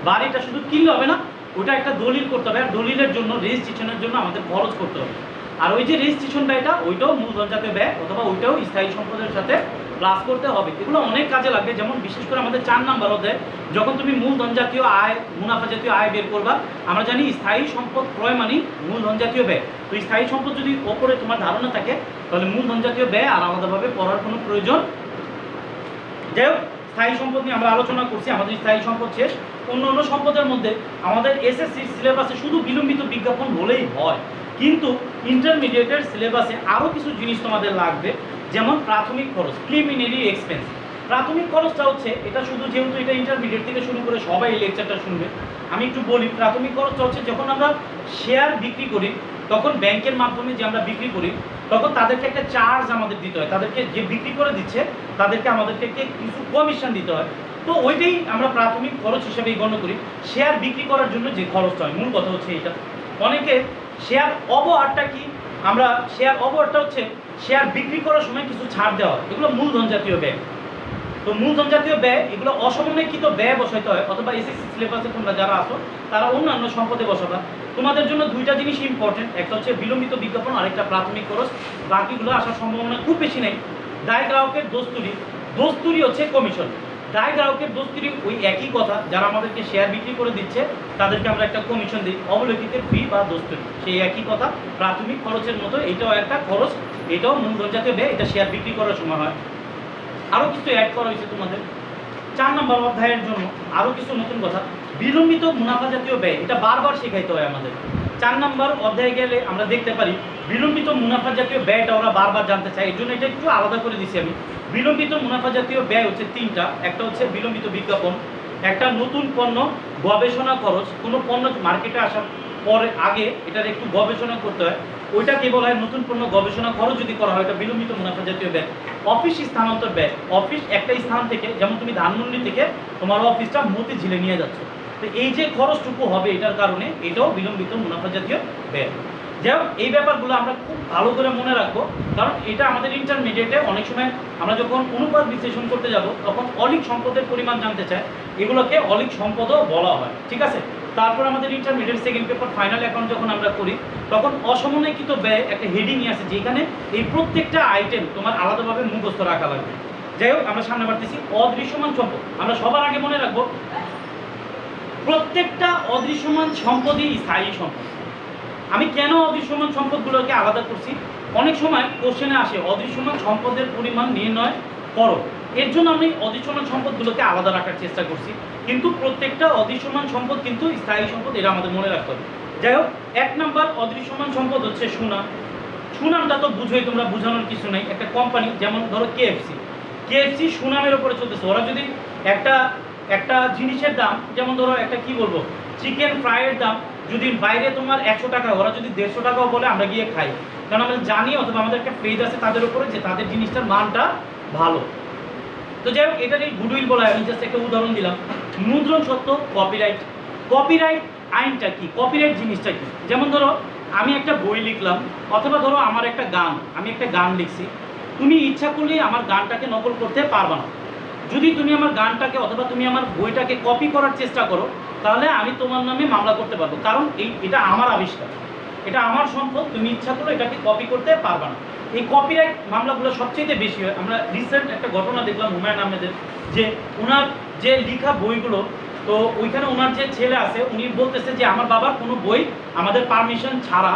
বাড়িটা শুধু কিনলে হবে না, ওটা একটা দলিল করতে হবে, আর দলিলের জন্য রেজিস্ট্রেশনের জন্য আমাদের খরচ করতে হবে। আর ওই যে রেজিস্ট্রেশন ব্যয়টা ওইটাও মূলধন জাতীয় ব্যয় অথবা ওইটাও স্থায়ী সম্পদের সাথে প্লাস করতে হবে। এগুলো অনেক কাজে লাগবে। যেমন বিশেষ করে আমাদের 4 নম্বর অধ্যায়ে যখন তুমি মূলধন জাতীয় আয়, মুনাফা জাতীয় আয় বের করবা, আমরা জানি স্থায়ী সম্পদ ক্রয় মানে মূলধন জাতীয় ব্যয়। তো স্থায়ী সম্পদ যদি ওপরে তোমার ধারণা থাকে তাহলে মূলধন জাতীয় ব্যয় আর আলাদাভাবে পড়ার কোনো প্রয়োজন। যাই হোক, স্থায়ী সম্পদ নিয়ে আমরা আলোচনা করছি, আমাদের স্থায়ী সম্পদ শেষ। অন্য অন্য সম্পদের মধ্যে আমাদের এসএসসির সিলেবাসে শুধু বিলম্বিত বিজ্ঞাপন হলেই হয়, কিন্তু ইন্টারমিডিয়েটের সিলেবাসে আরও কিছু জিনিস তোমাদের লাগবে। যেমন প্রাথমিক খরচ, প্রিলিমিনারি এক্সপেন্স। প্রাথমিক খরচটা হচ্ছে, এটা শুধু যেহেতু এটা ইন্টারমিডিয়েট থেকে শুরু করে সবাই এই লেকচারটা শুনবে, আমি একটু বলি। প্রাথমিক খরচটা হচ্ছে যখন আমরা শেয়ার বিক্রি করি, তখন ব্যাংকের মাধ্যমে যে আমরা বিক্রি করি তখন তাদেরকে একটা চার্জ আমাদের দিতে হয়, তাদেরকে যে বিক্রি করে দিচ্ছে তাদেরকে আমাদেরকে কিছু কমিশন দিতে হয়। তো ওইটাই আমরা প্রাথমিক খরচ হিসেবেই গণ্য করি। শেয়ার বিক্রি করার জন্য যে খরচটা হয়, মূল কথা হচ্ছে এটা। অনেকে শেয়ার অবহারটা কি আমরা শেয়ার অবরটা হচ্ছে শেয়ার বিক্রি করার সময় কিছু ছাড় দেওয়া, এগুলো মূলধন জাতীয় ব্যয়। তো মূলধন জাতীয় ব্যয় এগুলো অসমন্বয়কৃত ব্যয় বসাইতে হয়, অথবা এসএসসি সিলেবাসে তোমরা যারা আসো তারা অন্যান্য সম্পদে বসাবা। তোমাদের জন্য দুইটা জিনিস ইম্পর্টেন্ট, একটা হচ্ছে বিলম্বিত বিজ্ঞাপন, আরেকটা প্রাথমিক খরচ। বাকিগুলো আসার সম্ভাবনা খুব বেশি নেই। দায় গ্রাহকের দোস্তুরি, দোস্তুরি হচ্ছে কমিশন। দায় গ্রাহকের দোস্তুরি ওই একই কথা, যারা আমাদেরকে শেয়ার বিক্রি করে দিচ্ছে তাদেরকে আমরা একটা কমিশন দিই, অবলোকিতের ফি বা দোস্তুরি সেই একই কথা। প্রাথমিক খরচের মতো এটাও একটা খরচ, এটাও মূলধন জাতীয় ব্যয়, এটা শেয়ার বিক্রি করার সময় হয়। আরও কিছু অ্যাড করা হয়েছে তোমাদের 4 নম্বর অধ্যায়ের জন্য, আরও কিছু নতুন কথা। বিলম্বিত মুনাফা জাতীয় ব্যয়, এটা বারবার শেখাইতে হয় আমাদের। 4 নম্বর অধ্যায়ে গেলে আমরা দেখতে পারি বিলম্বিত মুনাফা জাতীয় ব্যয়টা ওরা বারবার জানতে চায়, এর জন্য এটা একটু আলাদা করে দিচ্ছি আমি। বিলম্বিত মুনাফা জাতীয় ব্যয় হচ্ছে 3টা। একটা হচ্ছে বিলম্বিত বিজ্ঞাপন, একটা নতুন পণ্য গবেষণা খরচ, কোনো পণ্য মার্কেটে আসার পরে আগে এটার একটু গবেষণা করতে হয়, ওইটাকে বলা হয় নতুন পণ্য গবেষণা খরচ যদি করা হয় এটা বিলম্বিত মুনাফা জাতীয় ব্যয়। অফিস স্থানান্তর ব্যয়, অফিস একটা স্থান থেকে, যেমন তুমি ধানমন্ডি থেকে তোমার অফিসটা মতিঝিলে নিয়ে যাচ্ছ, তো এই যে খরচটুকু হবে এটার কারণে এটাও বিলম্বিত মুনাফা জাতীয় ব্যয়। যাই হোক, এই ব্যাপারগুলো আমরা খুব ভালো করে মনে রাখবো, কারণ এটা আমাদের ইন্টারমিডিয়েটে অনেক সময় আমরা যখন অনুপাত বিশ্লেষণ করতে যাব তখন অলিক সম্পদের পরিমাণ জানতে চায়, এগুলোকে অলিক সম্পদও বলা হয়, ঠিক আছে। তারপর আমাদের intermediate second paper final account যখন আমরা করি তখন অসমন্বয়কৃত ব্যয় একটা হেডিংই আছে, যেখানে এই প্রত্যেকটা আইটেম তোমার আলাদাভাবে মুখস্থ রাখা লাগবে। যাই হোক, আমরা সামনে বাড়তেছি। অদৃশ্যমান সম্পদ, আমরা সবার আগে মনে রাখবো প্রত্যেকটা অদৃশ্যমান সম্পদই স্থায়ী সম্পদ। আমি কেন অদৃশ্যমান সম্পদগুলোকে আলাদা করছি, অনেক সময় কোশ্চেনে আসে অদৃশ্যমান সম্পদের পরিমাণ নির্ণয় করো, এর জন্য আমি অদৃশ্যমান সম্পদগুলোকে আলাদা রাখার চেষ্টা করছি, কিন্তু প্রত্যেকটা অদৃশ্যমান সম্পদ কিন্তু স্থায়ী সম্পদ, এটা আমাদের মনে রাখতে হবে। যাই হোক, 1 নম্বর অদৃশ্যমান সম্পদ হচ্ছে সুনাম। সুনামটা তো বুঝোই তোমরা, বোঝানোর কিছু নেই। একটা কোম্পানি যেমন ধরো কেএফসি সুনামের উপরে চলতেছে। ওরা যদি একটা জিনিসের দাম, যেমন ধরো একটা কি বলবো চিকেন ফ্রাইয়ের দাম যদি বাইরে তোমার 100 টাকা, ওরা যদি 150 টাকাও বলে আমরা গিয়ে খাই, কারণ আমরা জানি অথবা আমাদের একটা ফেজ আছে তাদের উপরে যে তাদের জিনিসটার মানটা ভালো। তো যাই হোক, এটার এই গুডউইল বলা হয়। আমি জাস্ট একটা উদাহরণ দিলাম। মুদ্রণ সত্ত্ব কপিরাইট আইনটা কি, কপিরাইট জিনিসটা কি, যেমন ধরো আমি একটা বই লিখলাম, অথবা ধরো আমার একটা গান, আমি একটা গান লিখছি, তুমি ইচ্ছা করলেই আমার গানটাকে নকল করতে পারবা না। যদি তুমি আমার গানটাকে অথবা তুমি আমার বইটাকে কপি করার চেষ্টা করো তাহলে আমি তোমার নামে মামলা করতে পারবো, কারণ এটা আমার আবিষ্কার, এটা আমার সম্পদ, তুমি ইচ্ছা করলে এটাকে কপি করতে পারবা না। এই কপিরাইট মামলাগুলো সবচেয়ে বেশি হয়। আমরা রিসেন্ট একটা ঘটনা দেখলাম হুমায়ুন আহমেদের, যে ওনার যে লেখা বইগুলো, তো ওইখানে ওনার যে ছেলে আছে উনি বলতেছে যে আমার বাবার কোনো বই আমাদের পারমিশন ছাড়া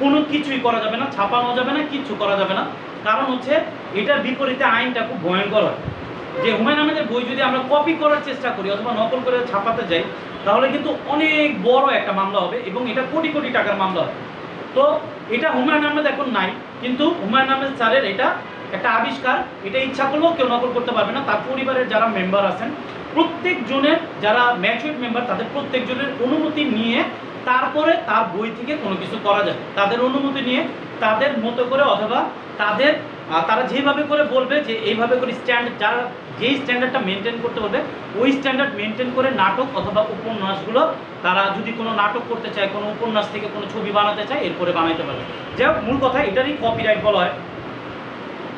কোনো কিছুই করা যাবে না, ছাপানো যাবে না, কিচ্ছু করা যাবে না। কারণ হচ্ছে এটার বিপরীতে আইনটা খুব ভয়ঙ্কর হয়, যে হুমায়ুন আহমেদের বই যদি আমরা কপি করার চেষ্টা করি অথবা নকল করে ছাপাতে যাই তাহলে কিন্তু অনেক বড় একটা মামলা হবে, এবং এটা কোটি কোটি টাকার মামলা হবে। তো এটা হুমায়ুন আহমেদ এখন নাই, কিন্তু হুমায়ুন আহমেদ স্যারের এটা একটা আবিষ্কার, এটা ইচ্ছা করলেও কেউ নকল করতে পারবে না। তার পরিবারের যারা মেম্বার আছেন প্রত্যেকজনের, যারা ম্যাচুইড মেম্বার, তাদের প্রত্যেকজনের অনুমতি নিয়ে তারপরে তার বই থেকে কোনো কিছু করা যায়। তাদের অনুমতি নিয়ে তাদের মতো করে, অথবা তারা যেভাবে করে বলবে যে এইভাবে করে যারা যেই স্ট্যান্ডার্ডটা মেনটেন করতে বলবে ওই স্ট্যান্ডার্ড মেনটেন করে নাটক অথবা উপন্যাসগুলো, তারা যদি কোনো নাটক করতে চায়, কোনো উপন্যাস থেকে কোনো ছবি বানাতে চায়, এরপরে বানাইতে পারবে। যাই হোক, মূল কথা এটারই কপিরাইট বলা হয়।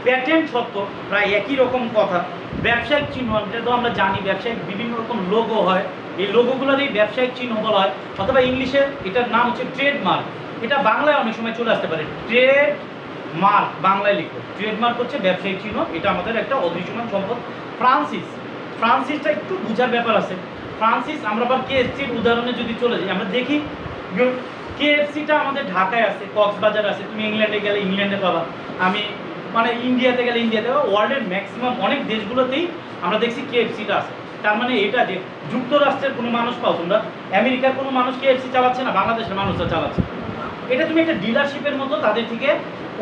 প্যাটেন্ট সত্ত্ব প্রায় একই রকম কথা। ব্যবসায়িক চিহ্ন, এটা তো আমরা জানি ব্যবসায়িক বিভিন্ন রকম লোগো হয়, এই লোগোগুলোরই ব্যবসায়িক চিহ্ন বলা হয়, অথবা ইংলিশে এটার নাম হচ্ছে ট্রেডমার্ক। এটা বাংলায় অনেক সময় চলে আসতে পারে, ট্রেডমার্ক বাংলায় লিখো। ট্রেডমার্ক হচ্ছে ব্যবসায়িক চিহ্ন, এটা আমাদের একটা অদৃশ্যমান সম্পদ। ফ্রান্সিসটা একটু বোঝার ব্যাপার আছে। ফ্রান্সিস, আমরা আবার কেএফসির উদাহরণে যদি চলে যাই, আমরা দেখি কেএফসিটা আমাদের ঢাকায় আছে, কক্সবাজার আছে, তুমি ইংল্যান্ডে গেলে ইংল্যান্ডে পাবা, আমি মানে ইন্ডিয়াতে গেলে ইন্ডিয়াতে পাবা, ওয়ার্ল্ডের ম্যাক্সিমাম অনেক দেশগুলোতেই আমরা দেখছি কেএফসিটা আছে। তার মানে এটা যে যুক্তরাষ্ট্রের কোনো মানুষ পাও তোমরা, আমেরিকার কোনো মানুষ কেএফসি চালাচ্ছে না, বাংলাদেশের মানুষরা চালাচ্ছে। এটা তুমি একটা ডিলারশিপের মতো তাদের থেকে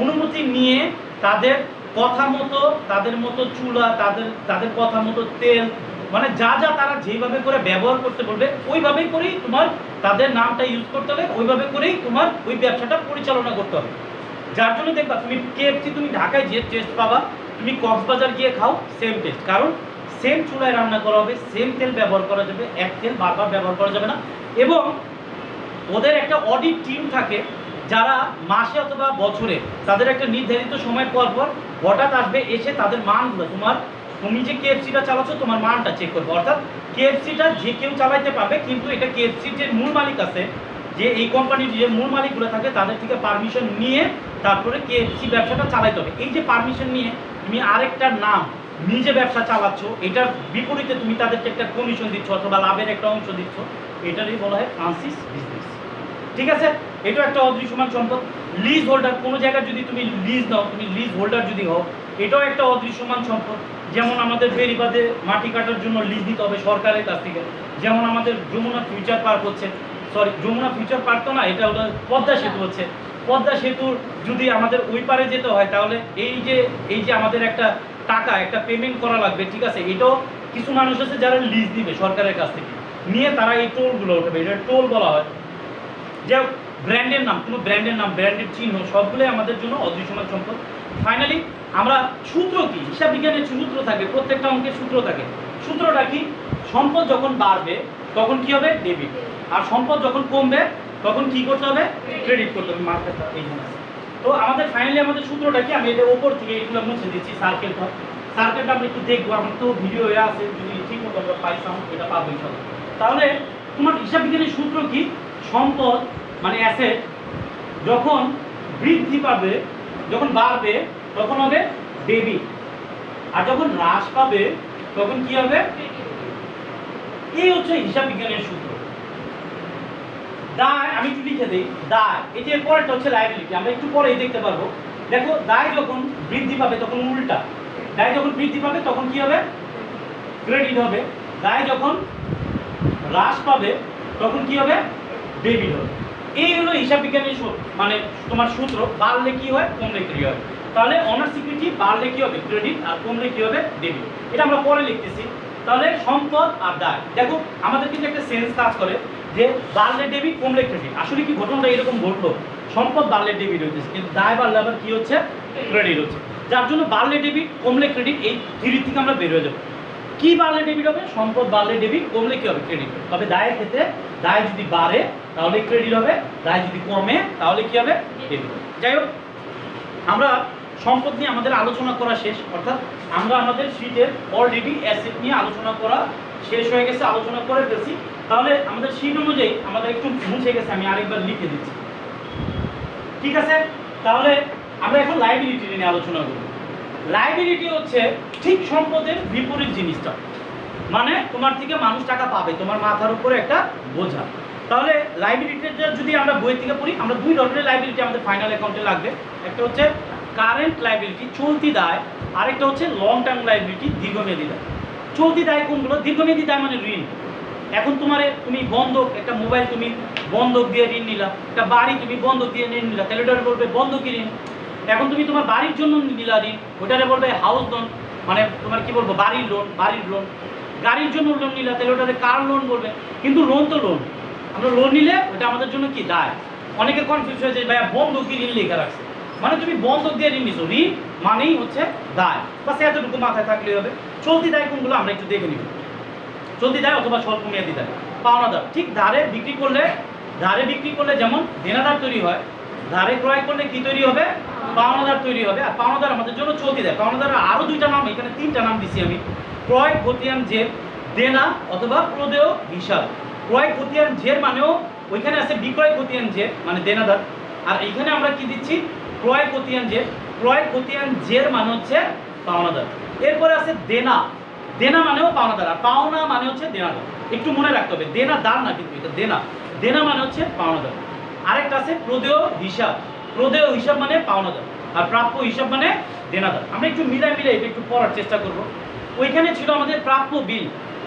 অনুমতি নিয়ে তাদের কথা মতো, তাদের মতো চুলা, তাদের কথা মতো তেল, মানে যা যা তারা যেভাবে করে ব্যবহার করতে বলবে ওইভাবেই করেই তোমার তাদের নামটা ইউজ করতে হবে, ওইভাবে করেই তোমার ওই ব্যবসাটা পরিচালনা করতে হবে। যার জন্য দেখবা তুমি কেএফসি তুমি ঢাকায় যে টেস্ট পাবা, তুমি কক্সবাজার গিয়ে খাও সেম টেস্ট, কারণ সেম চুলায় রান্না করা হবে, সেম তেল ব্যবহার করা যাবে, এক তেল বারবার ব্যবহার করা যাবে না। এবং ওদের একটা অডিট টিম থাকে, যারা মাসে অথবা বছরে তাদের একটা নির্ধারিত সময় পর পর হঠাৎ আসবে, এসে তাদের মানগুলো তুমি যে কেএফসিটা চালাচ্ছ তোমার মানটা চেক করবে। অর্থাৎ কেএফসিটা যে কেউ চালাইতে পারবে, কিন্তু এটা কেএফসির যে মূল মালিক আছে, যে এই কোম্পানির যে মূল মালিকগুলো থাকে তাদের থেকে পারমিশন নিয়ে তারপরে কেএফসি ব্যবসাটা চালাইতে হবে। এই যে পারমিশন নিয়ে তুমি আরেকটা নাম নিজে ব্যবসা চালাচ্ছ, এটার বিপরীতে তুমি তাদেরকে একটা কমিশন দিচ্ছ অথবা লাভের একটা অংশ দিচ্ছ, এটারই বলা হয় ফ্রান্সিস বিজনেস। ঠিক আছে, এটা একটা অদৃশ্যমান সম্পদ। লিজ হোল্ডার, কোনো জায়গায় যদি তুমি লিজ নাও, তুমি লিজ হোল্ডার যদি হও, এটাও একটা অদৃশ্যমান সম্পদ। যেমন আমাদের বেড়িবাঁধে মাটি কাটার জন্য লিজ দিতে হবে সরকারের কাছ থেকে, যেমন আমাদের যমুনা ফিউচার পার্ক হচ্ছে, সরি যমুনা ফিউচার পার্ক তো না, এটা হলো পদ্মা সেতু হচ্ছে। পদ্মা সেতুর যদি আমাদের ওই পারে যেতে হয়, তাহলে এই যে আমাদের একটা টাকা, একটা পেমেন্ট করা লাগবে, ঠিক আছে। এটাও কিছু মানুষ আছে যারা লিজ দিবে সরকারের কাছ থেকে, নিয়ে তারা এই টোলগুলো উঠবে, এটা টোল বলা হয়। যে ব্র্যান্ডের নাম, কোনো ব্র্যান্ডের নাম, ব্র্যান্ডের চিহ্ন, সবগুলোই আমাদের জন্য অদৃশ্যমান সম্পদ। ফাইনালি আমরা সূত্র কি, হিসাব বিজ্ঞানের সূত্র থাকে, প্রত্যেকটা অঙ্কের সূত্র থাকে। সূত্রটা কি, সম্পদ যখন বাড়বে তখন কি হবে, ডেবিট, আর সম্পদ যখন কমবে তখন কি করতে হবে, ক্রেডিট করতে হবে। মার্কেটটা এইখানে আছে। তো আমাদের ফাইনালি আমাদের সূত্রটা কি, আমি এটা ওপর থেকে এগুলো মুছে দিচ্ছি। সার্কেলটা আমরা একটু দেখবো, আমার তো ভিডিও আছে, যদি ঠিক মতো আমরা পাইতাম এটা পাবো ইনশাআল্লাহ। তাহলে তোমার হিসাব বিজ্ঞানের সূত্র কি, সম্পদ মানে অ্যাসেট যখন বৃদ্ধি পাবে, যখন বাড়বে তখন হবে ডেবিট, আর যখন হ্রাস পাবে তখন কি হবে, এই হচ্ছে হিসাব বিজ্ঞানের সূত্র। দায় আমি একটু লিখে দিই, দায়, এই যে পরেরটা হচ্ছে লায়াবিলিটি, আমরা একটু পরেই দেখতে পারবো। দেখো, দায় যখন বৃদ্ধি পাবে তখন উল্টা, দায় যখন বৃদ্ধি পাবে তখন কি হবে, ক্রেডিট হবে। দায় যখন হ্রাস পাবে তখন কি হবে, ডেবিট হবে। এই হলো হিসাব বিজ্ঞানের মানে তোমার সূত্র। বাড়লে কি হয়, কমলে কি হয়। তাহলে অনার্স ইকুইটি বাড়লে কি হবে, ক্রেডিট, আর কমলে কি হবে, ডেবিট। এটা আমরা পরে লিখতেছি। তাহলে সম্পদ আর দায়, দেখো আমাদের কিন্তু একটা সেন্স কাজ করে যে বাড়লে ডেবিট, কমলে ক্রেডিট। আসলে কি ঘটনাটা এরকম ঘটলো, সম্পদ বাড়লে ডেবিট হচ্ছে, কিন্তু দায় বাড়লে আবার কি হচ্ছে, ক্রেডিট হচ্ছে। যার জন্য বাড়লে ডেবিট, কমলে ক্রেডিট, এই থিওরি থেকে আমরা বের হয়ে যাবো। কি বাড়লে ডেবিট হবে, সম্পদ বাড়লে ডেবিট, কমলে কি হবে, ক্রেডিট। তবে দায়ের ক্ষেত্রে দায় যদি বাড়ে তাহলে ক্রেডিট হবে, দায় যদি কমে তাহলে কি হবে, ডেবিট হবে। যাই হোক, আমরা সম্পদ নিয়ে আমাদের আলোচনা করা শেষ, অর্থাৎ আমরা আমাদের শীটের অলরেডি অ্যাসেট নিয়ে আলোচনা করা শেষ হয়ে গেছে, আলোচনা করে ফেলছি। তাহলে আমাদের শীট অনুযায়ী আমাদের একটু মুছে গেছে, আমি আরেকবার লিখে দিচ্ছি। ঠিক আছে, তাহলে আমরা এখন লায়াবিলিটি নিয়ে আলোচনা করব। লায়াবিলিটি হচ্ছে ঠিক সম্পদের বিপরীত জিনিসটা, মানে তোমার থেকে মানুষ টাকা পাবে, তোমার মাথার উপরে একটা বোঝা। তাহলে লায়াবিলিটিটা যদি আমরা বই থেকে পড়ি, আমরা দুই ধরনের লায়াবিলিটি আমাদের ফাইনাল অ্যাকাউন্টে লাগবে। একটা হচ্ছে কারেন্ট লায়াবিলিটি, চলতি দায়, আরেকটা হচ্ছে লং টার্ম লায়াবিলিটি, দীর্ঘমেয়াদী দায়। চলতি দায় কোনগুলো, দীর্ঘমেয়াদী দায় মানে ঋণ। এখন তুমি বন্ধক, একটা মোবাইল তুমি বন্ধক দিয়ে ঋণ নিলা, একটা বাড়ি তুমি বন্ধক দিয়ে ঋণ নিলা, তাহলে ওটারে বলবে বন্ধকি ঋণ। এখন তুমি তোমার বাড়ির জন্য নিলা ঋণ, ওটারে বলবে হাউস লোন, মানে তোমার কি বলবো, বাড়ির লোন, বাড়ির লোন। গাড়ির জন্য লোন নিলা, তাহলে ওটারে কার লোন বলবে। কিন্তু লোন তো লোন, আমরা লোন নিলে ওটা আমাদের জন্য কি, দায়। অনেকে কনফিউজ হয়ে যায়, ভাইয়া বন্ধকি ঋণ লেখা রাখছে, মানে তুমি বন্ধক দিয়ে ঋণ নিছো, ঋণ মানেই হচ্ছে দায়, বাস এতটুকু মাথায় থাকলেই হবে। চলতি দায় কোনগুলো আমরা একটু দেখে নিব। চলতি দায় অথবা স্বল্প মেয়াদী দায়, পাওনাদার। ঠিক ধারে বিক্রি করলে যেমন দেনাদার তৈরি হয়, ধারে ক্রয় করলে কি তৈরি হবে, পাওনাদার তৈরি হবে। আর পাওনাদার আমাদের জন্য চলতি দায়। পাওনাদারের আরও দুইটা নাম, এখানে তিনটা নাম দিছি আমি। ক্রয় খতিয়ান জের, দেনা অথবা প্রদেয় হিসাব। ক্রয় খতিয়ান জের মানেও ওইখানে আছে বিক্রয় খতিয়ান জের মানে দেনাদার, আর এইখানে আমরা কি দিচ্ছি, ক্রয় খতিয়ান জের। ক্রয় খতিয়ান জের মানে হচ্ছে পাওনাদার। এরপরে আছে দেনা, দেনা মানেও পাওনাদার, আর পাওনা মানে হচ্ছে দেনাদার। একটু মনে রাখতে হবে, দেনাদার না, কিন্তু এটা দেনা, দেনা মানে হচ্ছে পাওনাদার। আরেকটা আছে প্রদেয় হিসাব, প্রদেয় হিসাব মানে পাওনাদার, আর প্রাপ্য হিসাব মানে দেনাদার। আমরা একটু মিলাই এটা একটু পড়ার চেষ্টা করব। ওইখানে ছিল আমাদের প্রাপ্য বিল,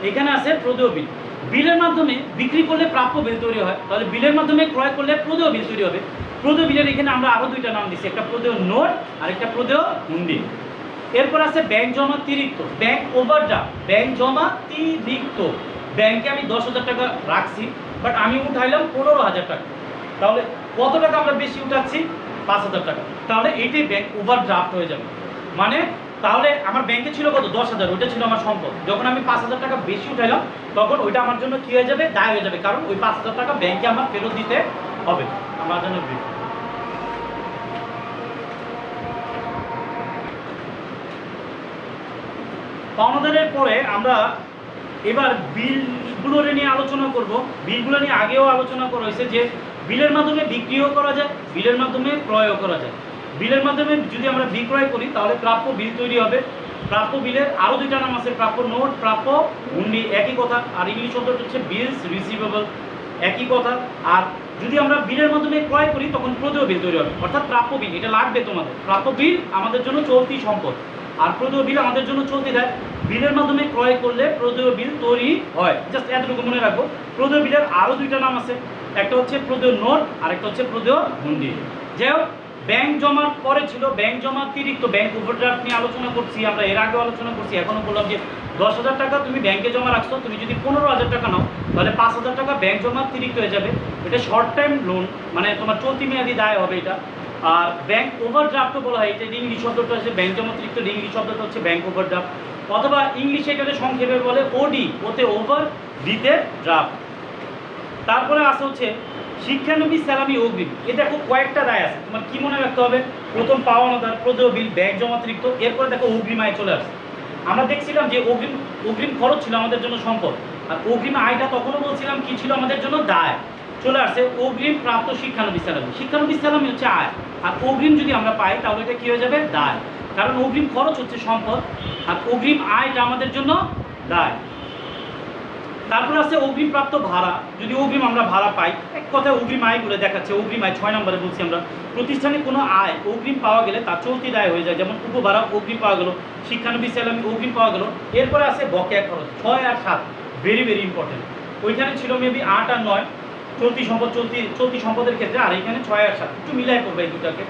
এখানে আছে প্রদেয় বিল। বিলের মাধ্যমে বিক্রি করলে প্রাপ্য বিল তৈরি হয়, তাহলে বিলের মাধ্যমে ক্রয় করলে প্রদেয় বিল তৈরি হবে। প্রদেয় বিলের এখানে আমরা আরও দুইটা নাম দিচ্ছি, একটা প্রদেয় নোট আর একটা প্রদেয় হুন্ডি। এরপর আছে ব্যাংক জমা অতিরিক্ত, ব্যাংক ওভারড্রাফট। ব্যাংক জমা অতিরিক্ত, ব্যাংকে আমি 10,000 টাকা রাখছি, বাট আমি উঠাইলাম 15,000 টাকা, তাহলে কত টাকা আমরা বেশি উঠাচ্ছি, 5,000 টাকা। তাহলে এটাই ব্যাংক ওভারড্রাফট হয়ে যাবে। মানে তাহলে আমার ব্যাংকে ছিল কত, 10,000, ওইটা ছিল আমার সম্পদ। যখন আমি 5,000 টাকা বেশি উঠাইলাম তখন ওইটা আমার জন্য কী হয়ে যাবে, দায় হয়ে যাবে, কারণ ওই 5,000 টাকা ব্যাংকে আমার ফেরত দিতে হবে। আমার জন্য পাওনাদারের পরে আমরা এবার বিলগুলো নিয়ে আলোচনা করব। বিলগুলো নিয়ে আগেও আলোচনা করা হয়েছে যে বিলের মাধ্যমে বিক্রিও করা যায়, বিলের মাধ্যমে ক্রয়ও করা যায়। বিলের মাধ্যমে যদি আমরা বিক্রয় করি তাহলে প্রাপ্য বিল তৈরি হবে। প্রাপ্য বিলের আরও দুইটা নাম আছে, প্রাপ্য নোট, প্রাপ্য হুন্ডি, একই কথা। আর ইংলিশ শব্দটা হচ্ছে বিলস রিসিভেবল, একই কথা। আর যদি আমরা বিলের মাধ্যমে ক্রয় করি তখন প্রদেয় বিল তৈরি হবে, অর্থাৎ প্রাপ্য বিল। এটা লাগবে তোমাদের। প্রাপ্য বিল আমাদের জন্য চলতি সম্পদ, আর প্রদেয় বিল আমাদের জন্য চলতি দেয়। বিলের মাধ্যমে ক্রয় করলে প্রদেয় বিল তৈরি হয়, জাস্ট এতটুকু মনে রাখবো। প্রদেয় বিলের আরও দুইটা নাম আছে, একটা হচ্ছে প্রদেয় নোট আর একটা হচ্ছে প্রদেয় হুন্ডি। যাই হোক, ব্যাংক জমার পরে ছিল ব্যাংক জমা অতিরিক্ত ব্যাংক ওভারড্রাফট নিয়ে আলোচনা করছি আমরা, এর আগেও আলোচনা করছি। এখনও বললাম যে 10,000 টাকা তুমি ব্যাংকে জমা রাখছো, তুমি যদি 15,000 টাকা নাও তাহলে 5,000 টাকা ব্যাংক জমা অতিরিক্ত হয়ে যাবে। এটা শর্ট টাইম লোন, মানে তোমার চলতি মেয়াদি দায় হবে এটা। আর ব্যাংক ওভারড্রাফটও বলা হয়, এটা ইংলিশ শব্দটা হচ্ছে ব্যাংক জমা অতিরিক্ত, ইংলিশ শব্দটা হচ্ছে ব্যাংক ওভারড্রাফট, অথবা ইংলিশে এটাকে সংক্ষেপে বলে ওডি, ওতে ওভার, দিতে ড্রাফট। তারপরে আসে হচ্ছে শিক্ষানবী স্যালামি অগ্রিম। এ দেখো কয়েকটা দায় আছে, তোমার কি মনে রাখতে হবে? প্রথম পাওনাদার, প্রদেয় বিল, ব্যাংক জমা অতিরিক্ত, এরপরে দেখো অগ্রিম আয় চলে আসছে। আমরা দেখছিলাম যে অগ্রিম খরচ ছিল আমাদের জন্য সম্পদ, আর অগ্রিম আয়টা তখনও বলছিলাম কি ছিল আমাদের জন্য দায়। চলে আসছে অগ্রিম প্রাপ্ত শিক্ষানবী স্যালামি। শিক্ষানবী স্যালামি হচ্ছে আয়, আর অগ্রিম যদি আমরা পাই তাহলে এটা কী হয়ে যাবে? দায়। কারণ অগ্রিম খরচ হচ্ছে সম্পদ, আর অগ্রিম আয়টা আমাদের জন্য দায়। তারপরে আছে অগ্রিম প্রাপ্ত ভাড়া। যদি অগ্রিম আমরা ভাড়া পাই, এক কথায় অগ্রিম আয় বলে দেখাচ্ছে। অগ্রিম আয় 6 নম্বরে বলছি আমরা, প্রতিষ্ঠানে কোনো আয় অগ্রিম পাওয়া গেলে তার চলতি দায় হয়ে যায়। যেমন উপভাড়া অগ্রিম পাওয়া গেল, শিক্ষানবী স্যালামি অগ্রিম পাওয়া গেল। এরপরে আছে বকেয়া খরচ, 6 আর 7, ভেরি ভেরি ইম্পর্টেন্ট। ওইখানে ছিল মেবি 8 আর 9 চলতি সম্পদ, চলতি সম্পদের ক্ষেত্রে, আর এখানে 6 আর 7, একটু মিলাই করবে এই দুটাকে।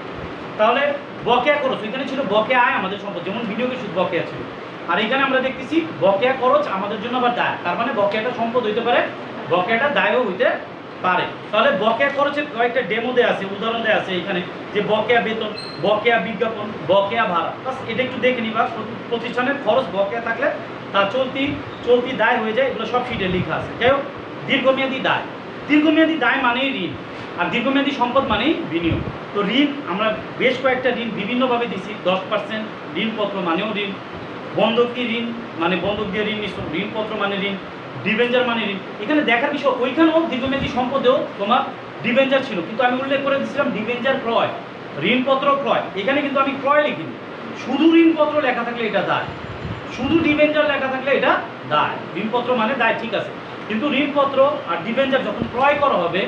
তাহলে বকেয়া খরচ, ওইখানে ছিল বকেয়া আয় আমাদের সম্পদ, যেমন ভিডিওকে শুধু বকেয়া ছিল। আর এখানে আমরা দেখতেছি বকেয়া খরচ আমাদের জন্য আবার দায়, তার মানে বকেয়াটা সম্পদ হইতে পারে, বকেয়াটা দায়ও হইতে পারে। তাহলে বকেয়া খরচের কয়েকটা ডেমো দেওয়া আছে, উদাহরণ দেওয়া আছে এখানে, যে বকেয়া বেতন, বকেয়া বিজ্ঞাপন, বকেয়া ভাড়া। বাস এটা একটু দেখে নিবা। প্রতিষ্ঠানের খরচ বকেয়া থাকলে তার চলতি দায় হয়ে যায়, এগুলো সব শিটে লেখা আছে। যাই হোক, দীর্ঘমেয়াদী দায়। দীর্ঘমেয়াদী দায় মানেই ঋণ, আর দীর্ঘমেয়াদী সম্পদ মানেই বিনিয়োগ। তো ঋণ আমরা বেশ কয়েকটা ঋণ বিভিন্নভাবে দিছি। 10% ঋণপত্র মানেও ঋণ, বন্ধকি ঋণ মানে বন্ধক দিয়ে ঋণ নিচ্ছ, ঋণপত্র মানে ঋণ, ডিবেঞ্জার মানে ঋণ। এখানে দেখার বিষয়, ওইখানেও দীর্ঘমেয়াদী সম্পদেও তোমার ডিবেঞ্জার ছিল, কিন্তু আমি উল্লেখ করে দিয়েছিলাম ডিবেঞ্জার ক্রয়, ঋণপত্র ক্রয়। এখানে কিন্তু আমি ক্রয় লিখিনি। শুধু ঋণপত্র লেখা থাকলে এটা দায়, শুধু ডিবেঞ্জার লেখা থাকলে এটা দায়। ঋণপত্র মানে দায়, ঠিক আছে, কিন্তু ঋণপত্র আর ডিবেঞ্জার যখন ক্রয় করা হবে